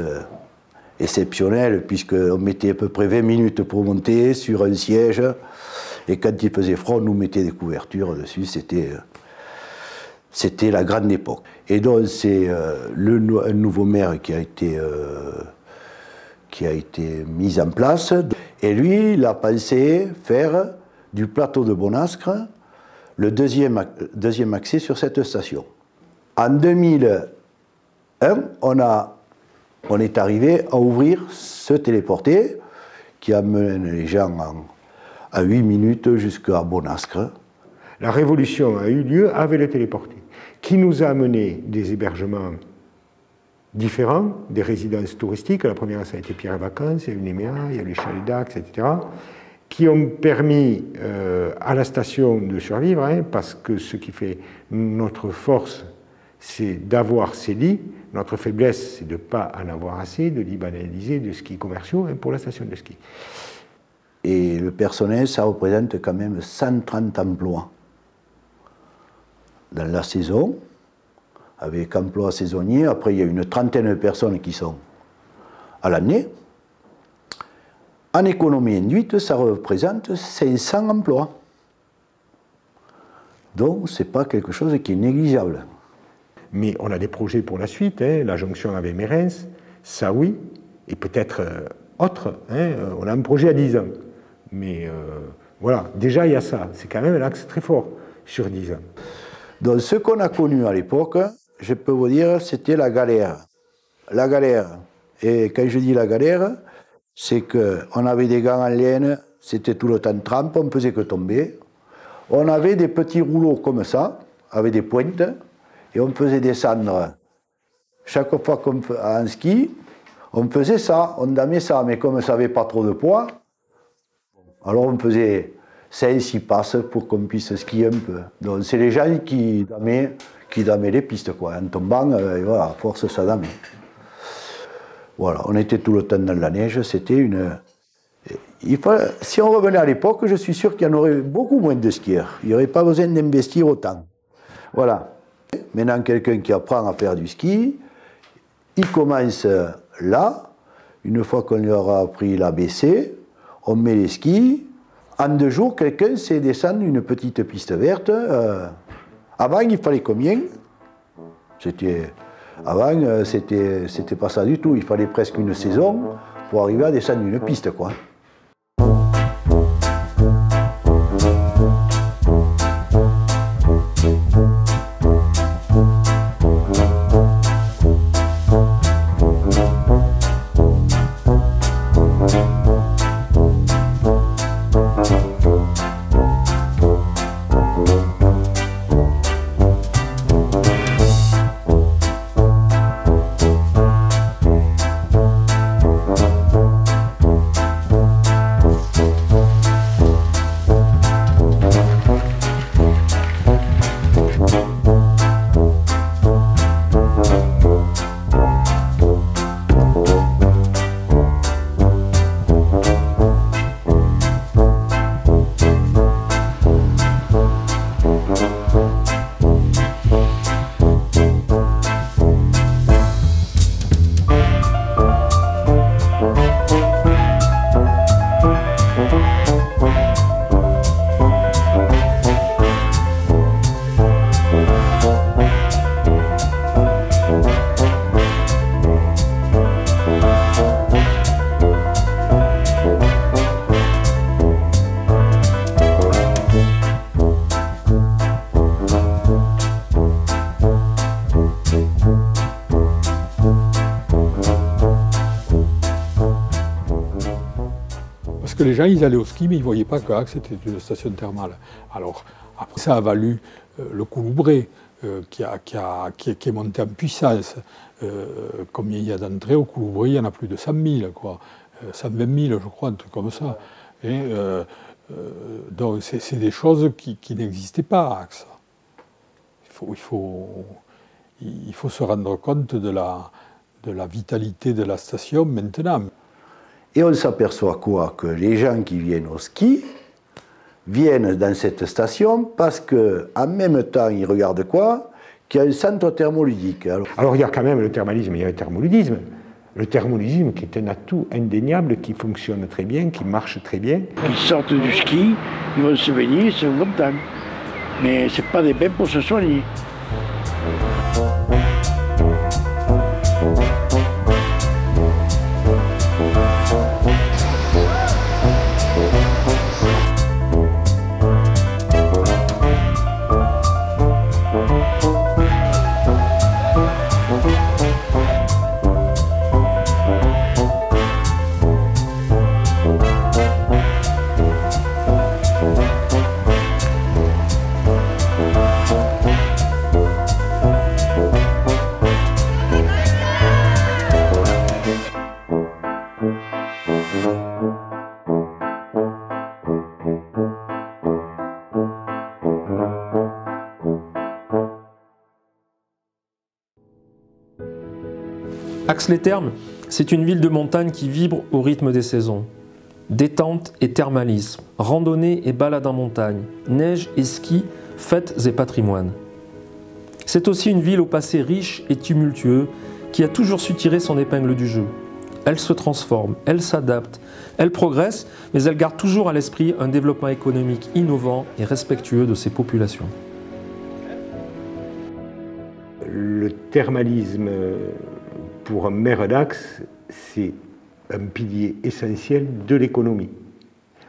exceptionnelles, puisqu'on mettait à peu près 20 minutes pour monter sur un siège, et quand il faisait froid, on nous mettait des couvertures dessus, c'était la grande époque. Et donc c'est un nouveau maire qui a été mis en place, et lui, il a pensé faire du plateau de Bonascre le deuxième accès sur cette station. En 2001, on est arrivé à ouvrir ce téléporté qui amène les gens à 8 minutes jusqu'à Bonascre. La révolution a eu lieu avec le téléporté, qui nous a amené des hébergements différents, des résidences touristiques. La première, ça a été Pierre et Vacances, il y a eu Néméa, il y a eu les Chalets d'Axe, etc., qui ont permis à la station de survivre, hein, parce que ce qui fait notre force, c'est d'avoir ces lits. Notre faiblesse, c'est de ne pas en avoir assez, de lits banalisés, de skis commerciaux, hein, pour la station de ski. Et le personnel, ça représente quand même 130 emplois dans la saison, avec emploi saisonnier. Après, il y a une trentaine de personnes qui sont à l'année. En économie induite, ça représente 500 emplois. Donc, ce n'est pas quelque chose qui est négligeable. Mais on a des projets pour la suite, hein, la jonction avec Mérens, Saoui, et peut-être autres. Hein, on a un projet à 10 ans. Mais voilà, déjà il y a ça. C'est quand même un axe très fort sur 10 ans. Donc, ce qu'on a connu à l'époque, je peux vous dire, c'était la galère. La galère. Et quand je dis la galère, c'est qu'on avait des gants en laine, c'était tout le temps trempe, on ne faisait que tomber. On avait des petits rouleaux comme ça, avec des pointes, et on faisait descendre. Chaque fois qu'on faisait en ski, on faisait ça, on damait ça, mais comme ça n'avait pas trop de poids, alors on faisait 5-6 passes pour qu'on puisse skier un peu. Donc c'est les gens qui damaient les pistes, quoi. En tombant, voilà, à force ça damait. Voilà, on était tout le temps dans la neige, c'était une... Si on revenait à l'époque, je suis sûr qu'il y en aurait beaucoup moins de skieurs. Il n'y aurait pas besoin d'investir autant. Voilà. Maintenant, quelqu'un qui apprend à faire du ski, il commence là, une fois qu'on lui aura appris l'ABC, on met les skis. En 2 jours, quelqu'un sait descendre une petite piste verte. Avant, il fallait combien? Avant, c'était pas ça du tout. Il fallait presque une saison pour arriver à descendre une piste, quoi. Les gens, ils allaient au ski, mais ils ne voyaient pas qu'Axe était une station thermale. Alors, après, ça a valu le Couloubré, qui est monté en puissance. Combien il y a d'entrées au Couloubré? Il y en a plus de 100 000, quoi. 120 000, je crois, un truc comme ça. Et, donc, c'est des choses qui n'existaient pas à Axe. Il faut se rendre compte de la vitalité de la station maintenant. Et on s'aperçoit quoi? Que les gens qui viennent au ski viennent dans cette station parce qu'en même temps, ils regardent quoi? Qu'il y a un centre thermoludique. Alors il y a quand même le thermalisme, il y a le thermoludisme. Le thermoludisme qui est un atout indéniable, qui fonctionne très bien, qui marche très bien. Ils sortent du ski, ils vont se baigner, ils sont contents. Mais ce n'est pas des bains pour se soigner. Axe-les-Thermes, c'est une ville de montagne qui vibre au rythme des saisons. Détente et thermalisme, randonnée et balade en montagne, neige et ski, fêtes et patrimoine. C'est aussi une ville au passé riche et tumultueux qui a toujours su tirer son épingle du jeu. Elle se transforme, elle s'adapte, elle progresse, mais elle garde toujours à l'esprit un développement économique innovant et respectueux de ses populations. Le thermalisme pour un maire d'Axe, c'est un pilier essentiel de l'économie.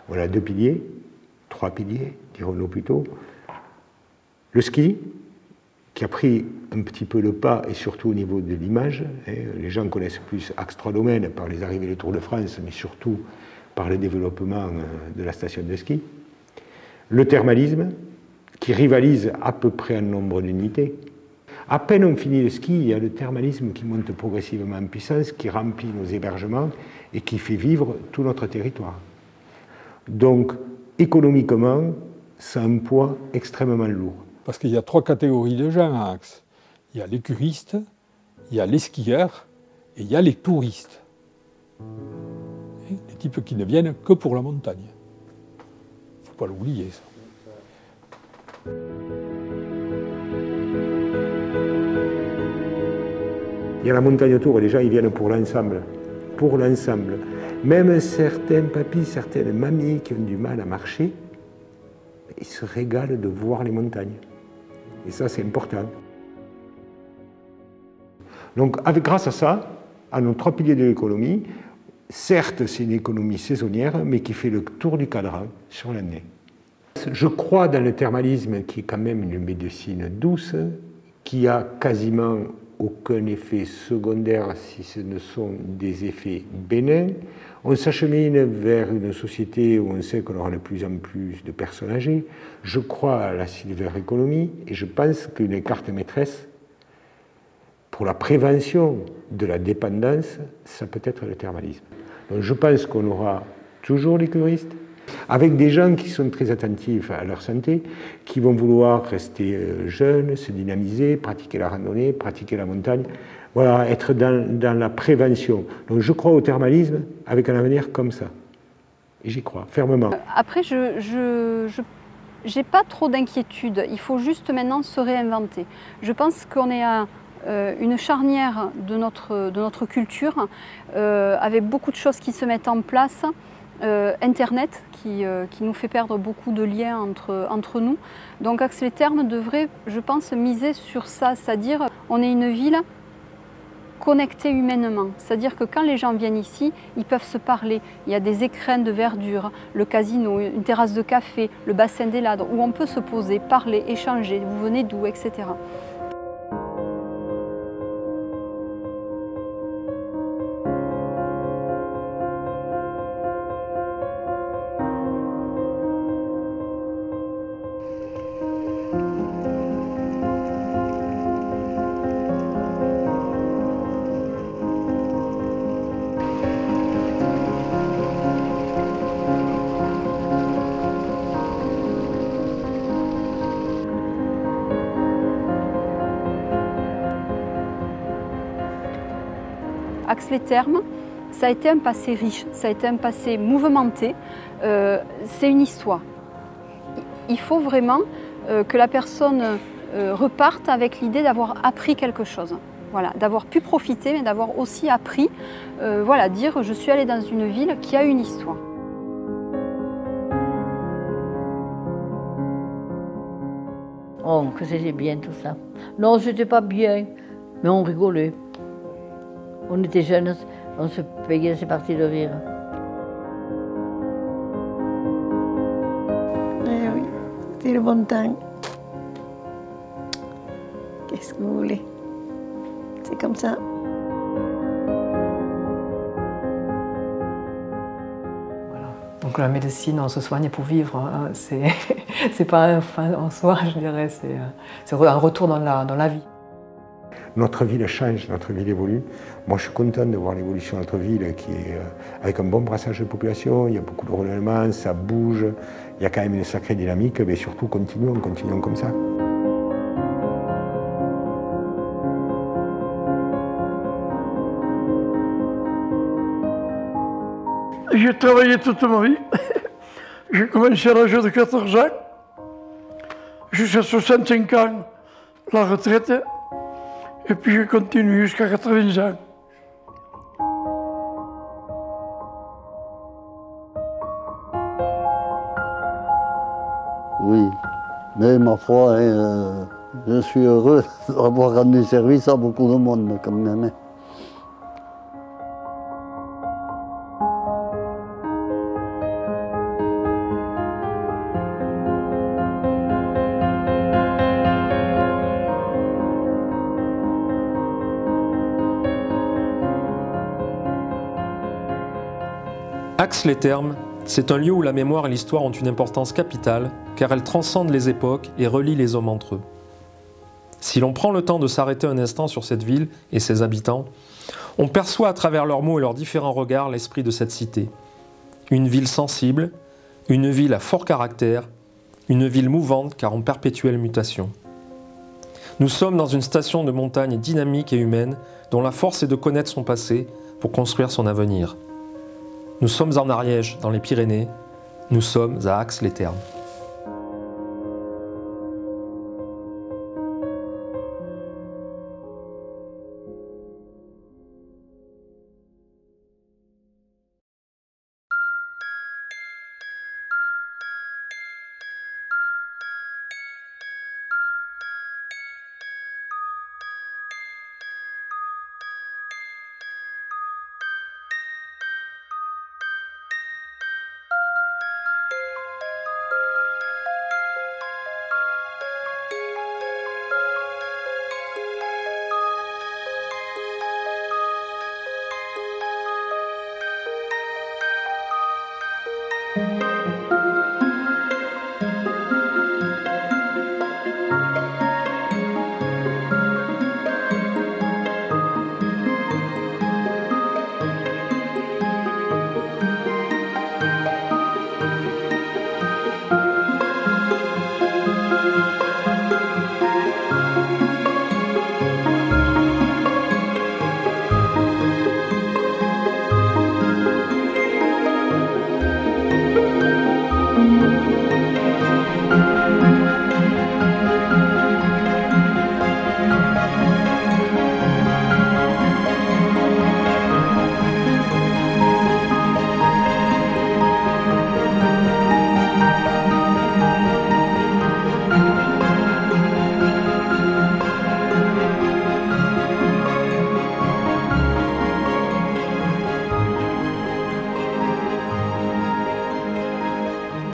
On a 2 piliers, 3 piliers, dirons-nous plutôt. Le ski, qui a pris un petit peu le pas, et surtout au niveau de l'image. Les gens connaissent plus Axe 3 Domaines par les arrivées du Tour de France, mais surtout par le développement de la station de ski. Le thermalisme, qui rivalise à peu près en nombre d'unités. À peine on finit le ski, il y a le thermalisme qui monte progressivement en puissance, qui remplit nos hébergements et qui fait vivre tout notre territoire. Donc, économiquement, ça a un poids extrêmement lourd. Parce qu'il y a 3 catégories de gens à Axe. Il y a les curistes, il y a les skieurs et il y a les touristes. Les types qui ne viennent que pour la montagne. Il ne faut pas l'oublier, ça. Il y a la montagne autour et les gens ils viennent pour l'ensemble. Pour l'ensemble. Même certains papis, certaines mamies qui ont du mal à marcher, ils se régalent de voir les montagnes. Et ça, c'est important. Donc grâce à ça, à nos 3 piliers de l'économie, certes c'est une économie saisonnière, mais qui fait le tour du cadran sur l'année. Je crois dans le thermalisme qui est quand même une médecine douce, qui a quasiment aucun effet secondaire si ce ne sont des effets bénins. On s'achemine vers une société où on sait qu'on aura de plus en plus de personnes âgées. Je crois à la silver economy et je pense qu'une carte maîtresse pour la prévention de la dépendance, ça peut être le thermalisme. Donc je pense qu'on aura toujours les curistes, avec des gens qui sont très attentifs à leur santé, qui vont vouloir rester jeunes, se dynamiser, pratiquer la randonnée, pratiquer la montagne, voilà, être dans la prévention. Donc je crois au thermalisme avec un avenir comme ça. Et j'y crois, fermement. Après, je n'ai pas trop d'inquiétude. Il faut juste maintenant se réinventer. Je pense qu'on est à une charnière de notre culture, avec beaucoup de choses qui se mettent en place. Internet qui nous fait perdre beaucoup de liens entre nous. Donc Ax les Thermes devrait, je pense, miser sur ça, c'est-à-dire on est une ville connectée humainement, c'est-à-dire que quand les gens viennent ici, ils peuvent se parler. Il y a des écrins de verdure, le casino, une terrasse de café, le bassin des Ladres, où on peut se poser, parler, échanger, vous venez d'où, etc. Ax les Thermes, ça a été un passé riche, ça a été un passé mouvementé, c'est une histoire. Il faut vraiment que la personne reparte avec l'idée d'avoir appris quelque chose, voilà, d'avoir pu profiter, mais d'avoir aussi appris, voilà, dire je suis allée dans une ville qui a une histoire. Oh, que c'était bien tout ça. Non, c'était pas bien, mais on rigolait. On était jeunes, on se payait ces parties de rire. Eh oui, c'était le bon temps. Qu'est-ce que vous voulez? C'est comme ça. Donc la médecine, on se soigne pour vivre. Hein. C'est pas un fin en soi, je dirais. C'est un retour dans la vie. Notre ville change, notre ville évolue. Moi, je suis content de voir l'évolution de notre ville qui est avec un bon brassage de population. Il y a beaucoup de renouvellement, ça bouge. Il y a quand même une sacrée dynamique. Mais surtout, continuons comme ça. J'ai travaillé toute ma vie. J'ai commencé à l'âge de 14 ans. Jusqu'à 65 ans, la retraite. Et puis je continue jusqu'à 80 ans. Oui, mais ma foi, je suis heureux d'avoir rendu service à beaucoup de monde quand même. Ax les Thermes, c'est un lieu où la mémoire et l'histoire ont une importance capitale, car elles transcendent les époques et relient les hommes entre eux. Si l'on prend le temps de s'arrêter un instant sur cette ville et ses habitants, on perçoit à travers leurs mots et leurs différents regards l'esprit de cette cité. Une ville sensible, une ville à fort caractère, une ville mouvante car en perpétuelle mutation. Nous sommes dans une station de montagne dynamique et humaine dont la force est de connaître son passé pour construire son avenir. Nous sommes en Ariège, dans les Pyrénées. Nous sommes à Ax les Thermes. Merci.